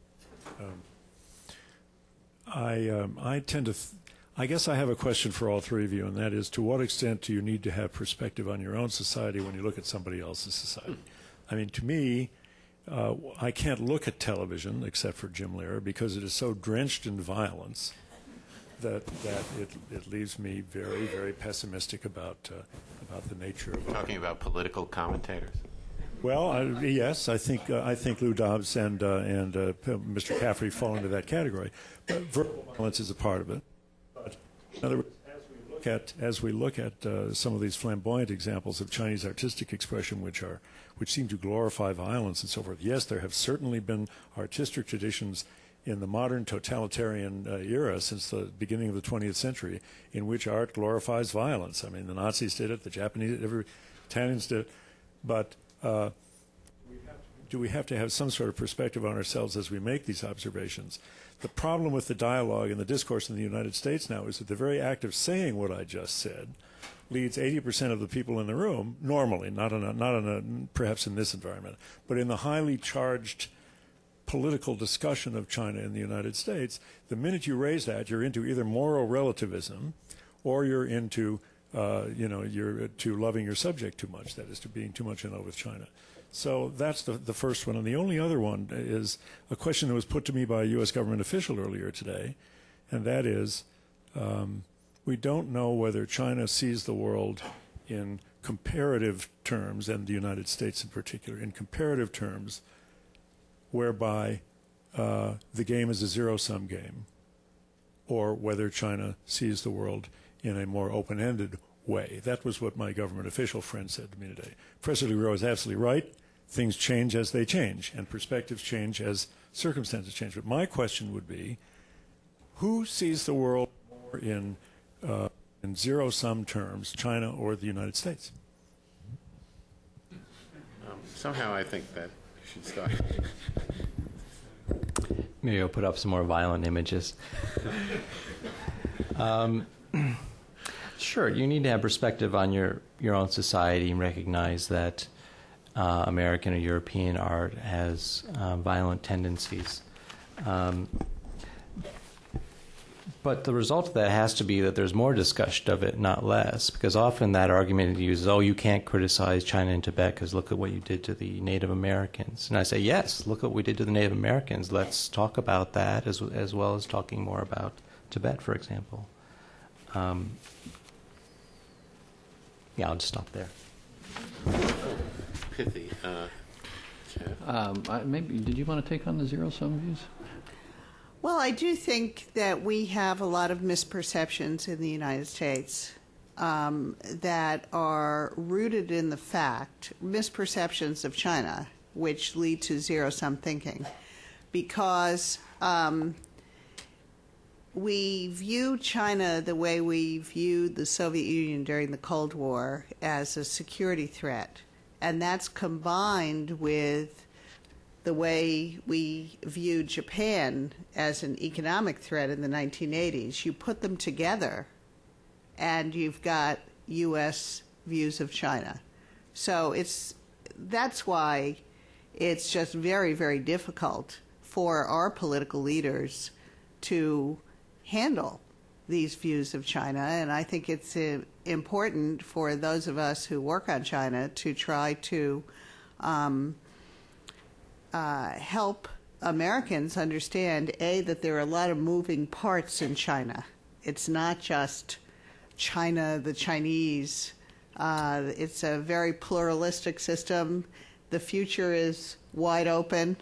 I guess I have a question for all three of you, and that is, to what extent do you need to have perspective on your own society when you look at somebody else's society? I mean, to me, I can't look at television, except for Jim Lehrer, because it is so drenched in violence that it leaves me very, very pessimistic about the nature of it. Talking about political commentators? Well, yes, I think Lou Dobbs and Mr. Caffrey fall into that category. But verbal violence is a part of it. But in other words, as we look at some of these flamboyant examples of Chinese artistic expression, which seem to glorify violence and so forth, yes, there have certainly been artistic traditions in the modern totalitarian era since the beginning of the 20th century, in which art glorifies violence. I mean, the Nazis did it, the Japanese, Italians did it, but do we have to have some sort of perspective on ourselves as we make these observations? The problem with the dialogue and the discourse in the United States now is that the very act of saying what I just said leads 80% of the people in the room, normally, not perhaps in this environment, but in the highly charged political discussion of China in the United States, the minute you raise that, you're into either moral relativism or you're into, you're to loving your subject too much, that is, to being too much in love with China. So that's the first one. And the only other one is a question that was put to me by a U.S. government official earlier today, and that is, we don't know whether China sees the world in comparative terms, and the United States in particular, in comparative terms, whereby the game is a zero-sum game, or whether China sees the world in a more open-ended way. That was what my government official friend said to me today. Professor Legros is absolutely right. Things change as they change, and perspectives change as circumstances change. But my question would be, who sees the world more in zero-sum terms, China or the United States? Somehow I think that you should start. Maybe I'll put up some more violent images. Sure, you need to have perspective on your own society and recognize that American or European art has violent tendencies. But the result of that has to be that there's more discussion of it, not less, because often that argument uses, oh, you can't criticize China and Tibet because look at what you did to the Native Americans. And I say, yes, look at what we did to the Native Americans. Let's talk about that as well as talking more about Tibet, for example. Yeah, I'll just stop there. Pithy. Maybe, did you want to take on the zero-sum views? Well, I do think that we have a lot of misperceptions in the United States that are rooted in the fact, misperceptions of China, which lead to zero-sum thinking, because we view China the way we viewed the Soviet Union during the Cold War as a security threat, and that's combined with the way we viewed Japan as an economic threat in the 1980s. You put them together, and you've got U.S. views of China. So that's why it's just very, very difficult for our political leaders to handle these views of China. And I think it's important for those of us who work on China to try to help Americans understand, A, that there are a lot of moving parts in China. It's not just China, the Chinese. It's a very pluralistic system. The future is wide open.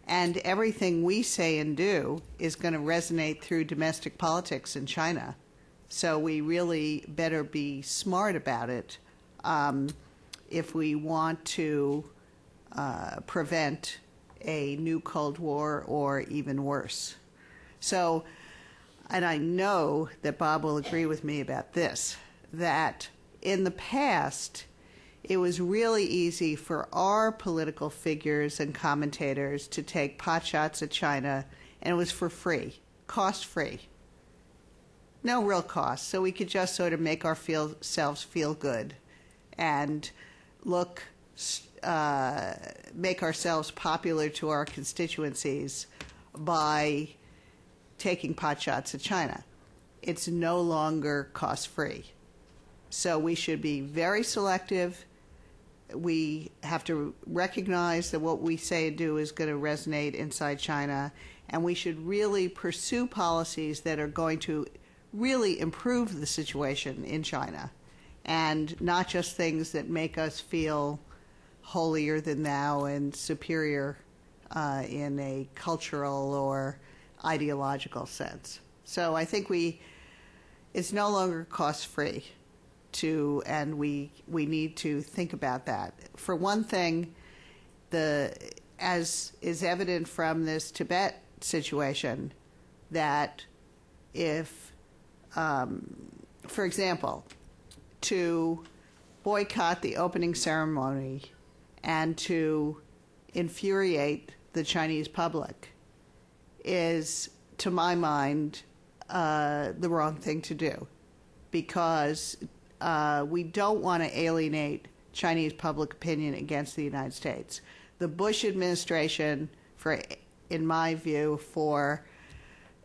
And everything we say and do is going to resonate through domestic politics in China. So we really better be smart about it if we want to prevent a new Cold War or even worse. So, and I know that Bob will agree with me about this, that in the past, it was really easy for our political figures and commentators to take potshots at China, and it was for free, cost-free. No real cost, so we could just sort of make ourselves feel good and make ourselves popular to our constituencies by taking potshots at China. It's no longer cost-free. So we should be very selective. We have to recognize that what we say and do is going to resonate inside China, and we should really pursue policies that are going to really improve the situation in China, and not just things that make us feel holier than thou and superior in a cultural or ideological sense. So I think it's no longer cost-free. And we need to think about that. For one thing, as is evident from this Tibet situation that if, for example, to boycott the opening ceremony and to infuriate the Chinese public is, to my mind, the wrong thing to do, because we don't want to alienate Chinese public opinion against the United States. The Bush administration, in my view, for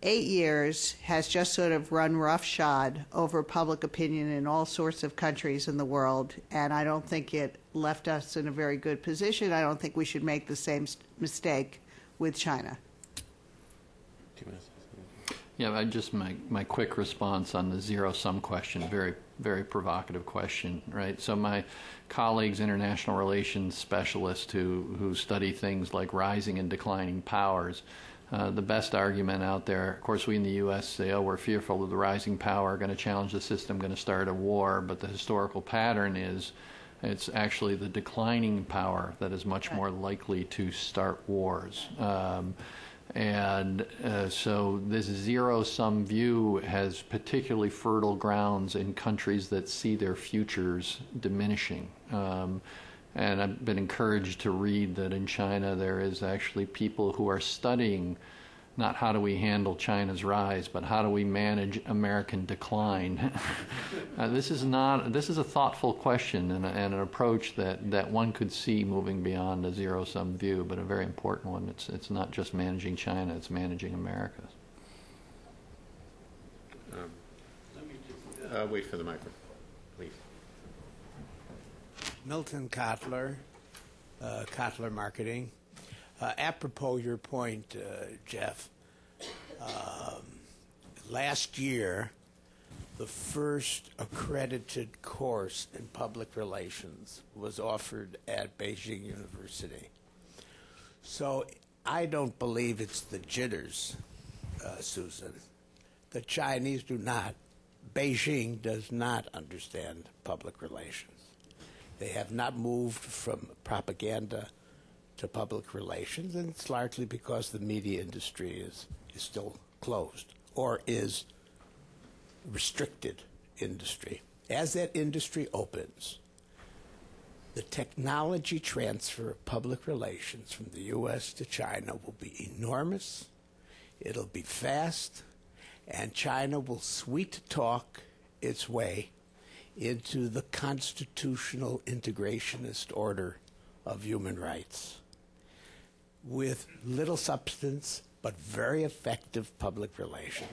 8 years has just sort of run roughshod over public opinion in all sorts of countries in the world, and I don't think it left us in a very good position. I don't think we should make the same mistake with China. Yeah, my quick response on the zero-sum question, very, very provocative question, right? So my colleagues, international relations specialists who study things like rising and declining powers, the best argument out there, of course, we in the U.S. say, oh, we're fearful of the rising power, going to challenge the system, going to start a war, but the historical pattern is it's actually the declining power that is much more likely to start wars. So this zero-sum view has particularly fertile grounds in countries that see their futures diminishing. And I've been encouraged to read that in China there is actually people who are studying not how do we handle China's rise, but how do we manage American decline. This is a thoughtful question and an approach that one could see moving beyond a zero-sum view, but a very important one. It's not just managing China, it's managing America. Wait for the microphone, please. Milton Kotler, Kotler Marketing. Apropos your point, Jeff, last year the first accredited course in public relations was offered at Beijing University. So I don't believe it's the jitters, Susan. The Chinese do not. Beijing does not understand public relations. They have not moved from propaganda to public relations, and it's largely because the media industry is still closed or is restricted industry. As that industry opens, the technology transfer of public relations from the U.S. to China will be enormous, it'll be fast, and China will sweet-talk its way into the constitutional integrationist order of human rights with little substance but very effective public relations.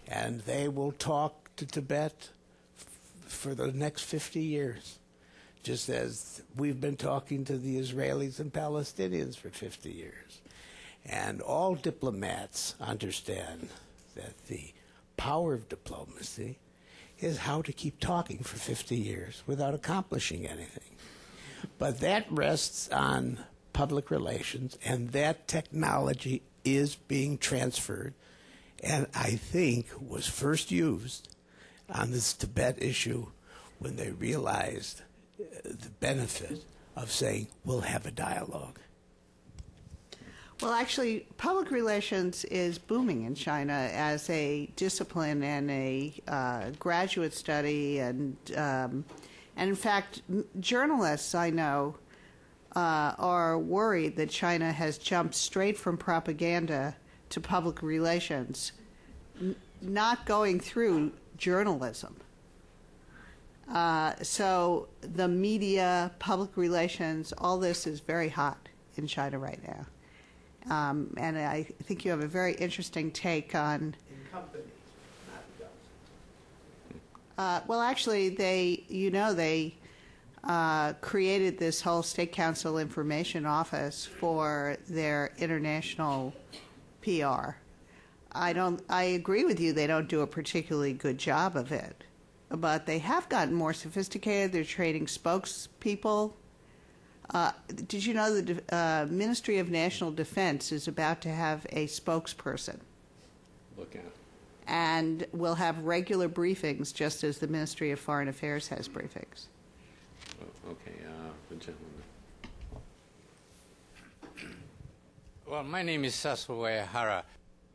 And they will talk to Tibet for the next 50 years, just as we've been talking to the Israelis and Palestinians for 50 years. And all diplomats understand that the power of diplomacy is how to keep talking for 50 years without accomplishing anything. But that rests on public relations, and that technology is being transferred, and I think was first used on this Tibet issue when they realized the benefit of saying, we'll have a dialogue. Well, actually, public relations is booming in China as a discipline and a graduate study, and in fact, journalists I know are worried that China has jumped straight from propaganda to public relations, not going through journalism. So the media, public relations, all this is very hot in China right now. And I think you have a very interesting take on... In companies, not well, actually, they created this whole State Council Information Office for their international PR. I agree with you, they don't do a particularly good job of it, but they have gotten more sophisticated. They're training spokespeople. Did you know the Ministry of National Defense is about to have a spokesperson? Look out. And will have regular briefings, just as the Ministry of Foreign Affairs has briefings. Oh, okay, the gentleman. Well, my name is Sasu Uehara.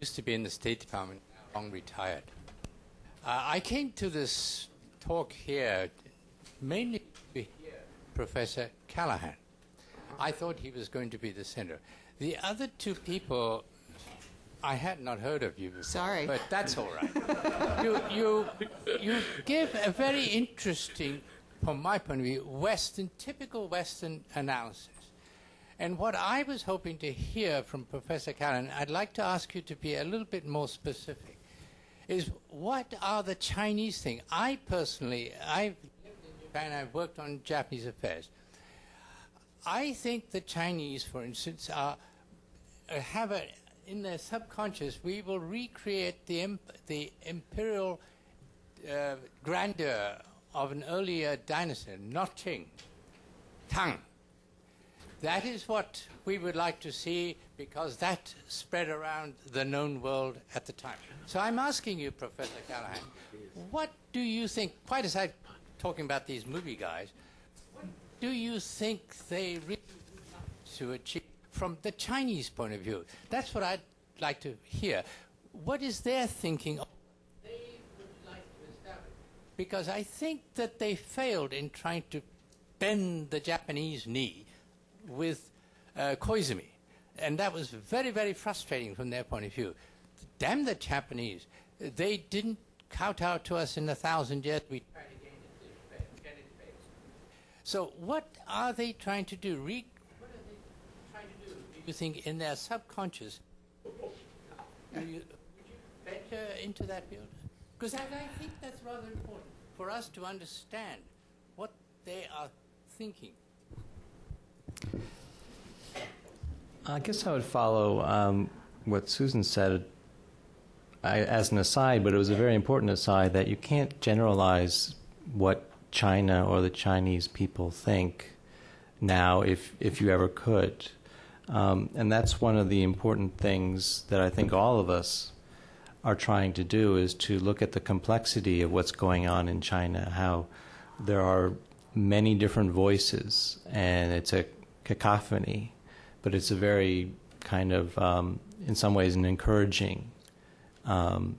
Used to be in the State Department, now long retired. I came to this talk here mainly to hear Professor Callahan. I thought he was going to be the center. The other two people, I had not heard of you before. Sorry. But that's all right. you give a very interesting, from my point of view, typical Western analysis. And what I was hoping to hear from Professor Callahan, I'd like to ask you to be a little bit more specific, is what are the Chinese thing? I personally, I've lived in Japan, I've worked on Japanese affairs. I think the Chinese, for instance, in their subconscious, we will recreate the imperial grandeur of an earlier dynasty, not Qing, Tang. That is what we would like to see because that spread around the known world at the time. So I'm asking you, Professor Callahan, what do you think, quite aside talking about these movie guys, what do you think they really want to achieve from the Chinese point of view? That's what I'd like to hear. What is their thinking of what they would like to establish? Because I think that they failed in trying to bend the Japanese knee with Koizumi. And that was very, very frustrating from their point of view. Damn the Japanese. They didn't kowtow to us in 1,000 years. We tried to get it back. So what are they trying to do? What are they trying to do, do you think, in their subconscious? Would you venture into that field? Because I think that's rather important for us to understand what they are thinking. I guess I would follow what Susan said as an aside, but it was a very important aside that you can't generalize what China or the Chinese people think now if you ever could. And that's one of the important things that I think all of us are trying to do is to look at the complexity of what's going on in China, how there are many different voices, and it's a cacophony, but it's a very kind of, in some ways, an encouraging,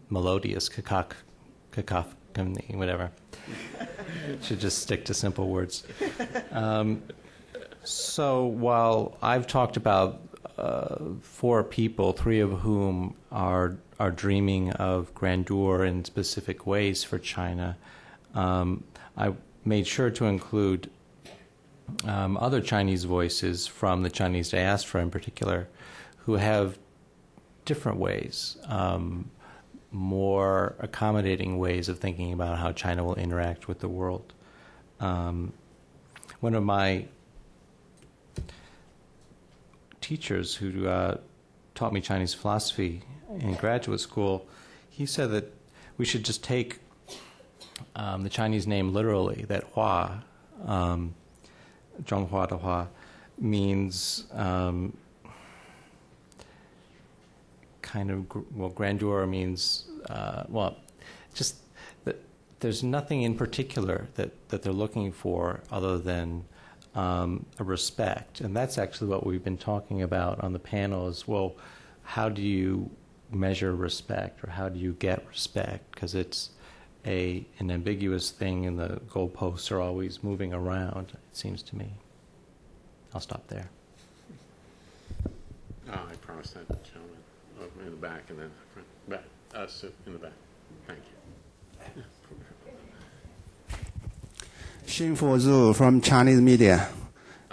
melodious cacophony, whatever. Should just stick to simple words. So while I've talked about 4 people, 3 of whom are dreaming of grandeur in specific ways for China, I made sure to include other Chinese voices from the Chinese diaspora in particular, who have different ways, more accommodating ways of thinking about how China will interact with the world. One of my teachers who taught me Chinese philosophy in graduate school, he said that we should just take the Chinese name literally, that Hua, Zhonghua de Hua, means kind of, grandeur means, just that there's nothing in particular that they're looking for other than a respect. And that's actually what we've been talking about on the panel is, well, how do you measure respect, or how do you get respect? Because it's an ambiguous thing, and the goalposts are always moving around, it seems to me. I'll stop there. Oh, I promised that gentleman over in the back, and then back, us in the back. Thank you. Xinfu Zhu from Chinese media.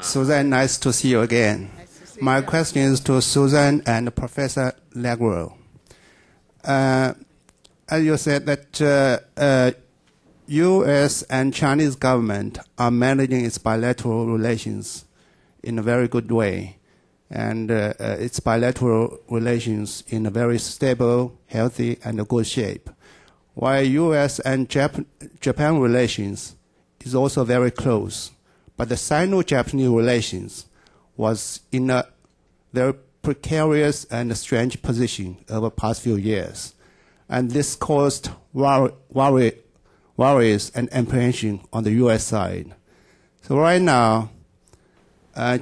Susan, nice to see you again. Nice to see My you. question is to Susan and Professor Legro. As you said that U.S. and Chinese government are managing its bilateral relations in a very good way, and its bilateral relations in a very stable, healthy, and good shape, while U.S. and Japan relations is also very close. But the Sino-Japanese relations was in a very precarious and strange position over the past few years. And this caused worries and apprehension on the U.S. side. So right now,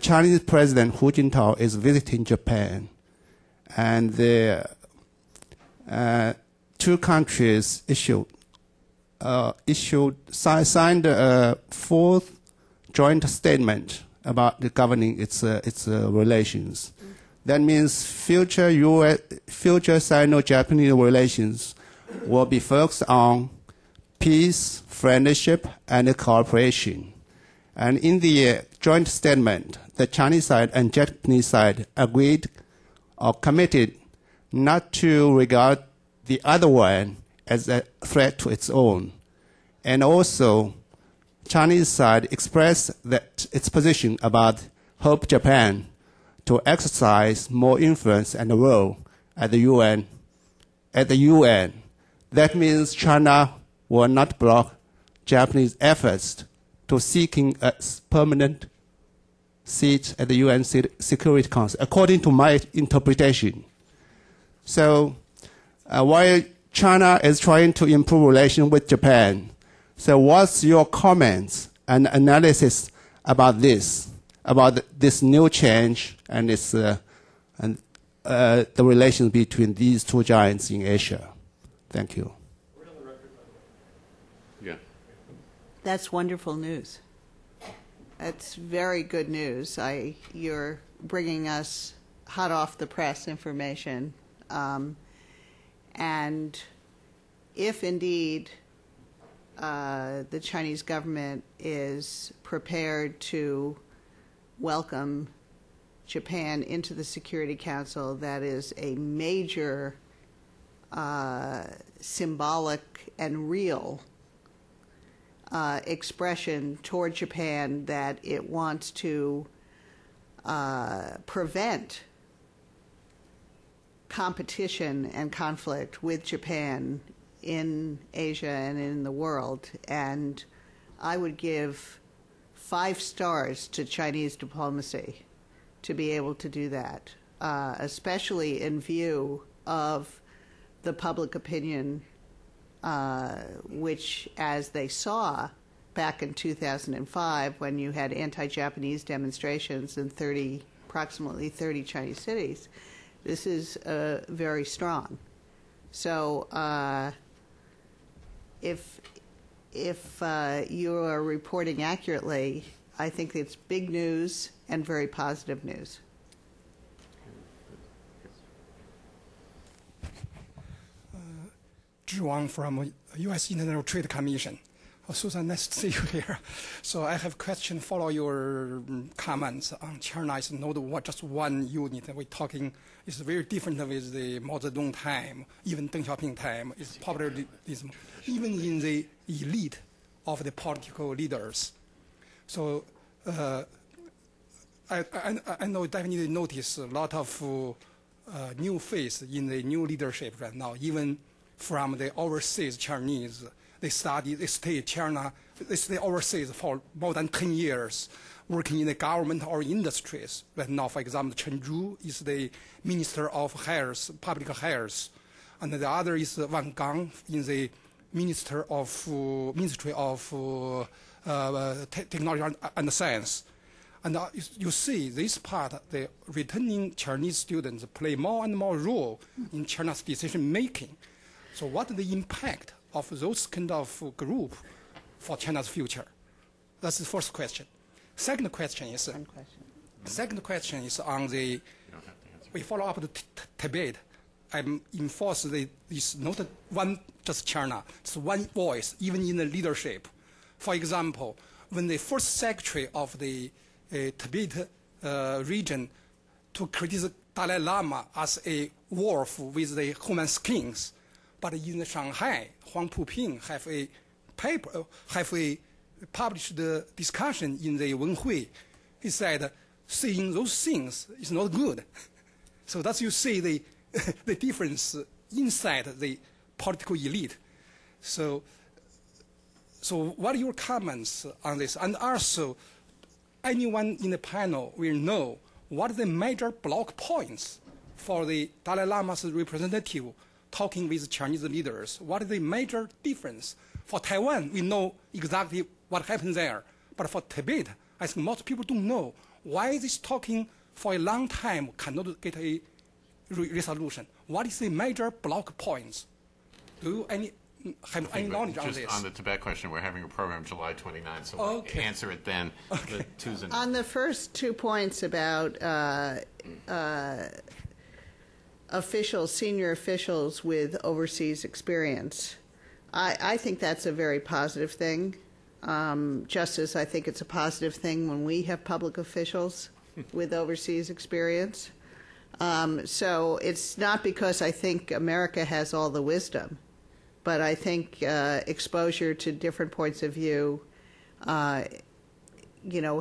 Chinese President Hu Jintao is visiting Japan. and the two countries signed a fourth joint statement about the governing its relations. That means future Sino-Japanese relations will be focused on peace, friendship, and cooperation. And in the joint statement, the Chinese side and Japanese side agreed or committed not to regard the other one as a threat to its own. And also, Chinese side expressed that its position about hope Japan to exercise more influence and role at the UN. That means China will not block Japanese efforts to seeking a permanent seat at the UN Security Council, according to my interpretation. So while China is trying to improve relations with Japan, so what's your comments and analysis about this new change and the relations between these two giants in Asia? Thank you. Yeah. That's wonderful news. That's very good news. You're bringing us hot off the press information. And if indeed the Chinese government is prepared to welcome Japan into the Security Council, that is a major symbolic and real expression toward Japan that it wants to prevent competition and conflict with Japan in Asia and in the world. And I would give 5 stars to Chinese diplomacy to be able to do that, especially in view of the public opinion which, as they saw back in 2005 when you had anti-Japanese demonstrations in approximately 30 Chinese cities, this is very strong. So if you are reporting accurately, I think it's big news and very positive news. Zhiwang from U.S. International Trade Commission. Susan, nice to see you here. So I have a question, follow your comments on China is not just one unit. We're talking, it's very different with the Mao Zedong time, even Deng Xiaoping time. It's populism, even in the elite of the political leaders. So I know definitely notice a lot of new face in the new leadership right now, even from the overseas Chinese. They stay overseas for more than 10 years, working in the government or industries. Right now, for example, Chen Zhu is the Minister of Health, Public Health, and the other is Wang Gang in the Ministry of Technology and Science. And you see this part, the returning Chinese students play more and more role in China's decision making. So what is the impact of those kind of group for China's future? That's the first question. Second question is on the, we follow up the Tibet. I'm enforced it's not one just China, it's one voice, even in the leadership. For example, when the first secretary of the Tibet region to criticize Dalai Lama as a wolf with the human skins, but in Shanghai, Huang Puping have a paper, published the discussion in the Wenhui. He said, saying those things is not good. So that's you see the difference inside the political elite. So what are your comments on this? And also, anyone in the panel will know what are the major block points for the Dalai Lama's representative talking with Chinese leaders. What is the major difference? For Taiwan, we know exactly what happened there. But for Tibet, I think most people don't know why this talking for a long time cannot get a resolution. What is the major block points? Do you have any knowledge on just this? On the Tibet question, we're having a program July 29th, so Okay. we'll answer it then. Okay. On the first 2 points about senior officials with overseas experience, I think that's a very positive thing. Just as I think it's a positive thing when we have public officials with overseas experience. So it's not because I think America has all the wisdom, but I think exposure to different points of view,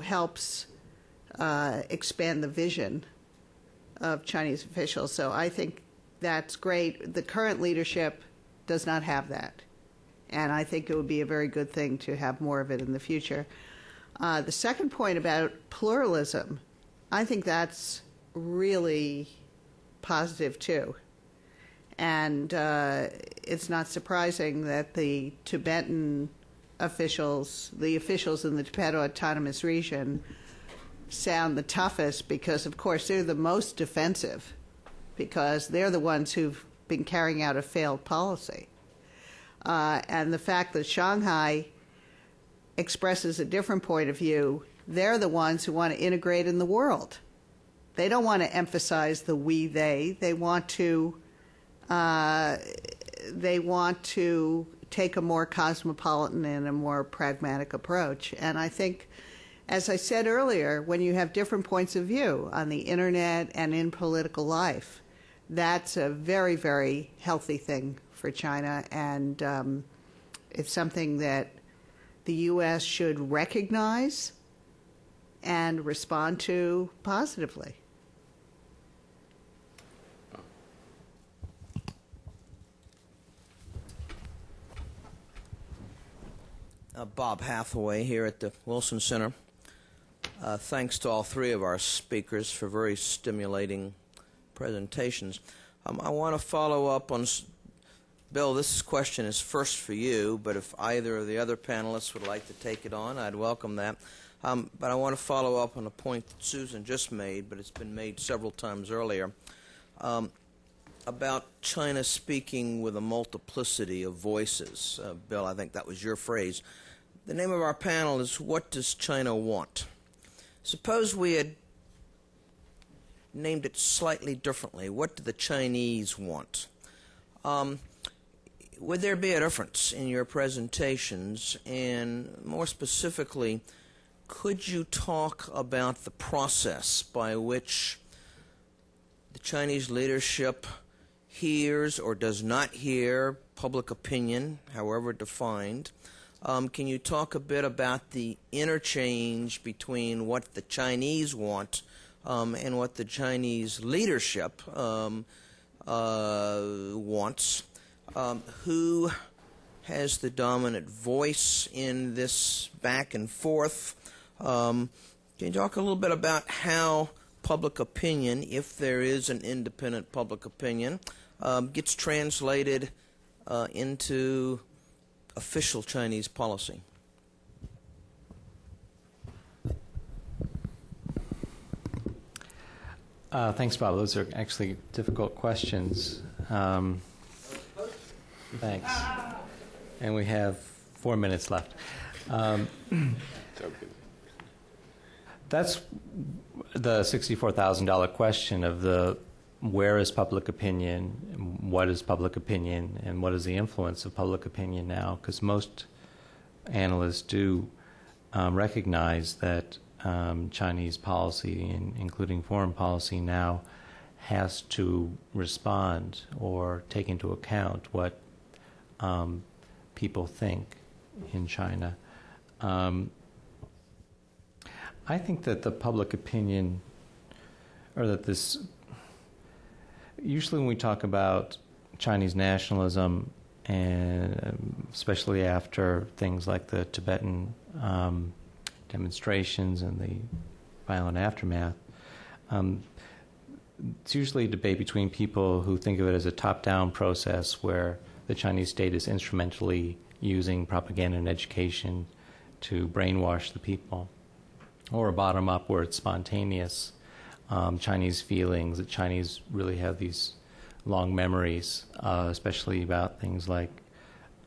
helps expand the vision of Chinese officials. So I think that's great. The current leadership does not have that, and I think it would be a very good thing to have more of it in the future. The second point about pluralism, I think that's really positive too. And it's not surprising that the Tibetan officials, the officials in the Tibetan Autonomous Region, sound the toughest because, of course, they're the most defensive because they're the ones who've been carrying out a failed policy. And the fact that Shanghai expresses a different point of view, they're the ones who want to integrate in the world. They don't want to emphasize the we, they. They want to take a more cosmopolitan and a more pragmatic approach. And I think, as I said earlier, when you have different points of view on the internet and in political life, that's a very, very healthy thing for China, and it's something that the U.S. should recognize and respond to positively. Bob Hathaway here at the Wilson Center. Thanks to all three of our speakers for very stimulating presentations. I want to follow up on, Bill, this question is first for you, but if either of the other panelists would like to take it on, I'd welcome that. But I want to follow up on a point that Susan just made, but it's been made several times earlier, about China speaking with a multiplicity of voices. Bill, I think that was your phrase. The name of our panel is What Does China Want? Suppose we had named it slightly differently. What do the Chinese want? Would there be a difference in your presentations? And more specifically, could you talk about the process by which the Chinese leadership hears or does not hear public opinion, however defined? Can you talk a bit about the interchange between what the Chinese want and what the Chinese leadership wants? Who has the dominant voice in this back and forth? Can you talk a little bit about how public opinion, if there is an independent public opinion, gets translated into official Chinese policy? Thanks, Bob. Those are actually difficult questions. Thanks. And we have 4 minutes left. That's the $64,000 question of the where is public opinion, what is public opinion, and what is the influence of public opinion now? Because most analysts do recognize that Chinese policy, including foreign policy, now has to respond or take into account what people think in China. I think that the public opinion, or that this, usually when we talk about Chinese nationalism, and especially after things like the Tibetan demonstrations and the violent aftermath, it's usually a debate between people who think of it as a top-down process where the Chinese state is instrumentally using propaganda and education to brainwash the people, or a bottom-up where it's spontaneous Chinese feelings, that Chinese really have these long memories, especially about things like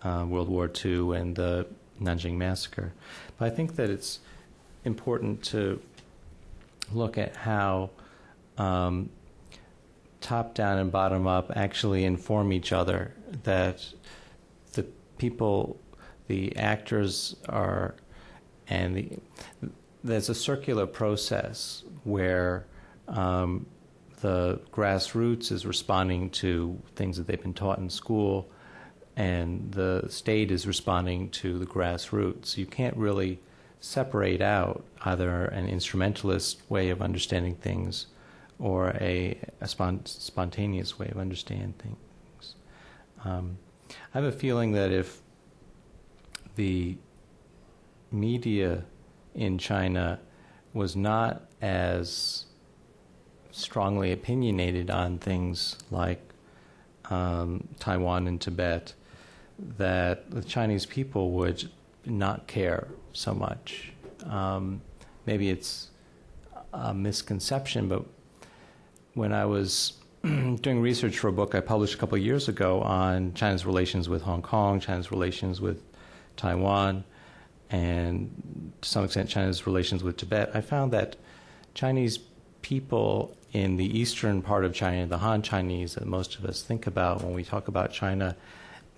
World War II and the Nanjing Massacre. But I think that it's important to look at how top-down and bottom-up actually inform each other, that the people, the actors are, and there's a circular process where the grassroots is responding to things that they've been taught in school, and the state is responding to the grassroots. You can't really separate out either an instrumentalist way of understanding things or a spontaneous way of understanding things. I have a feeling that if the media in China was not as strongly opinionated on things like Taiwan and Tibet, that the Chinese people would not care so much. Maybe it's a misconception, but when I was doing research for a book I published a couple of years ago on China's relations with Hong Kong, China's relations with Taiwan, and to some extent China's relations with Tibet, I found that Chinese people in the eastern part of China, the Han Chinese that most of us think about when we talk about China,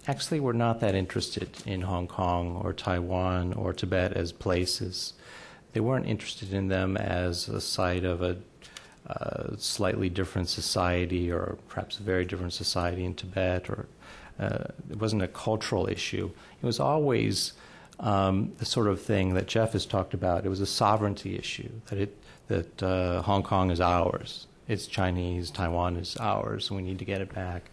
actually were not that interested in Hong Kong or Taiwan or Tibet as places. They weren't interested in them as a site of a slightly different society, or perhaps a very different society in Tibet, or it wasn't a cultural issue. It was always the sort of thing that Jeff has talked about. It was a sovereignty issue, that Hong Kong is ours. It's Chinese. Taiwan is ours, and we need to get it back.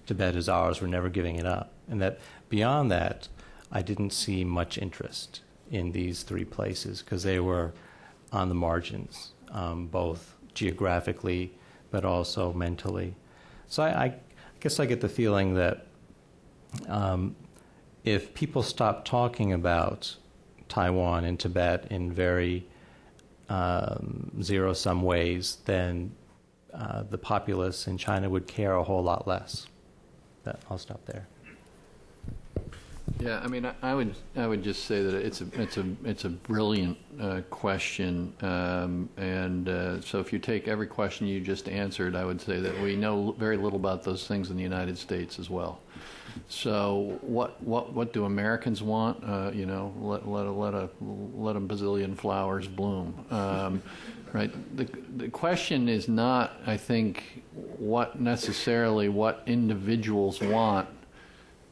Tibet is ours. We're never giving it up. And that beyond that, I didn't see much interest in these three places because they were on the margins, both geographically but also mentally. So I guess I get the feeling that if people stop talking about Taiwan and Tibet in very zero-sum ways, then the populace in China would care a whole lot less. But I'll stop there. Yeah, I mean, I would just say that it's a brilliant question, and so if you take every question you just answered, I would say that we know very little about those things in the United States as well. So what do Americans want? Let a bazillion flowers bloom. Right. The question is not, I think, what individuals want,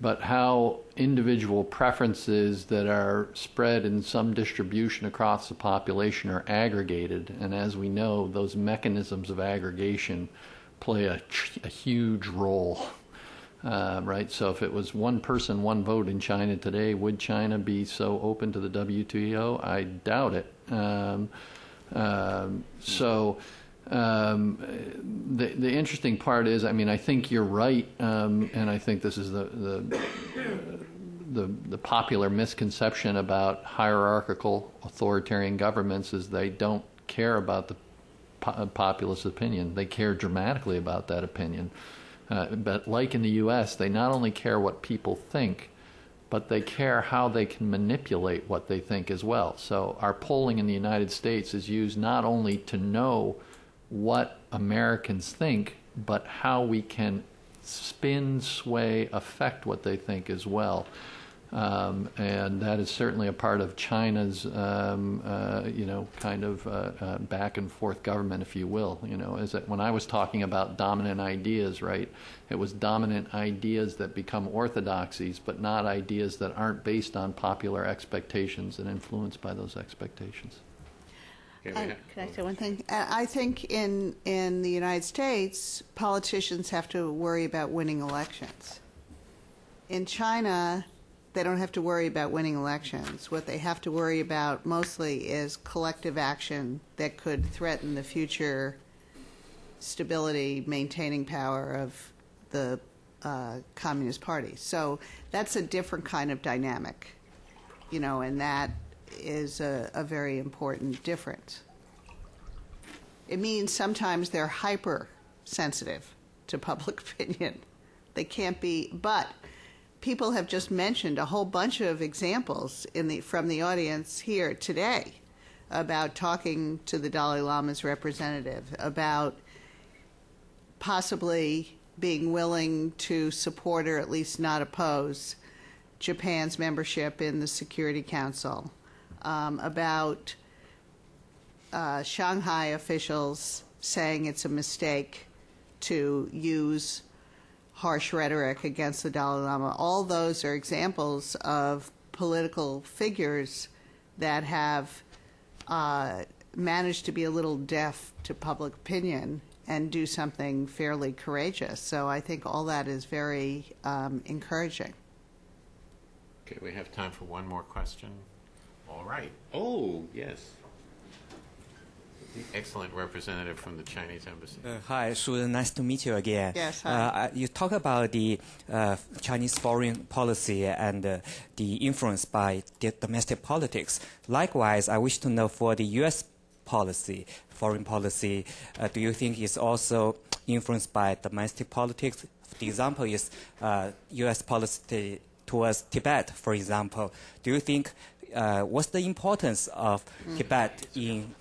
but how individual preferences that are spread in some distribution across the population are aggregated. And as we know, those mechanisms of aggregation play a huge role. Right? So if it was one person, one vote in China today, would China be so open to the WTO? I doubt it. The interesting part is, I mean, I think you're right, and I think this is the popular misconception about hierarchical authoritarian governments is they don't care about the populace opinion. They care dramatically about that opinion. But like in the U.S., they not only care what people think, but they care how they can manipulate what they think as well. So our polling in the United States is used not only to know what Americans think, but how we can spin, sway, affect what they think as well. And that is certainly a part of China's, kind of back and forth government, if you will. Is that when I was talking about dominant ideas, right? It was dominant ideas that become orthodoxies, but not ideas that aren't based on popular expectations and influenced by those expectations. Can I say one thing? I think in the United States, politicians have to worry about winning elections. In China, they don't have to worry about winning elections. What they have to worry about mostly is collective action that could threaten the future stability, maintaining power of the Communist Party. So that's a different kind of dynamic, and that is a very important difference. It means sometimes they're hypersensitive to public opinion. They can't be, but people have just mentioned a whole bunch of examples from the audience here today about talking to the Dalai Lama's representative, about possibly being willing to support or at least not oppose Japan's membership in the Security Council, about Shanghai officials saying it's a mistake to use harsh rhetoric against the Dalai Lama. All those are examples of political figures that have managed to be a little deaf to public opinion and do something fairly courageous. So I think all that is very encouraging. Okay, we have time for one more question. All right. Oh, yes. The excellent representative from the Chinese embassy. Hi, Susan. Nice to meet you again. Yes, hi. You talk about the Chinese foreign policy and the influence by the domestic politics. Likewise, I wish to know for the U.S. policy, foreign policy, do you think it's also influenced by domestic politics? The example is U.S. policy towards Tibet, for example. Do you think, what's the importance of Tibet in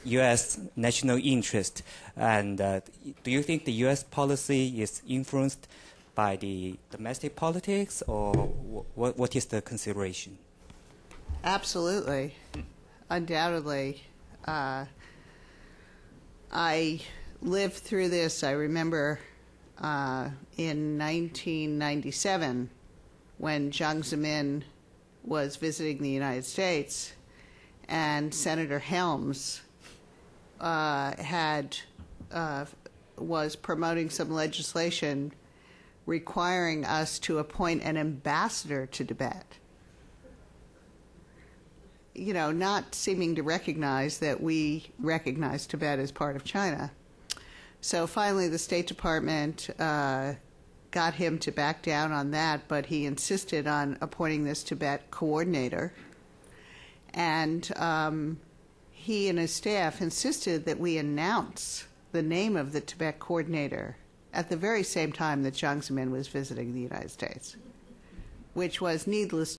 U.S. national interest? And do you think the U.S. policy is influenced by the domestic politics, or what is the consideration? Absolutely. Undoubtedly. I lived through this. I remember in 1997 when Jiang Zemin was visiting the United States, and Senator Helms was promoting some legislation requiring us to appoint an ambassador to Tibet. You know, not seeming to recognize that we recognize Tibet as part of China. So finally the State Department got him to back down on that, but he insisted on appointing this Tibet coordinator. And he and his staff insisted that we announce the name of the Tibet coordinator at the very same time that Jiang Zemin was visiting the United States, which was, needless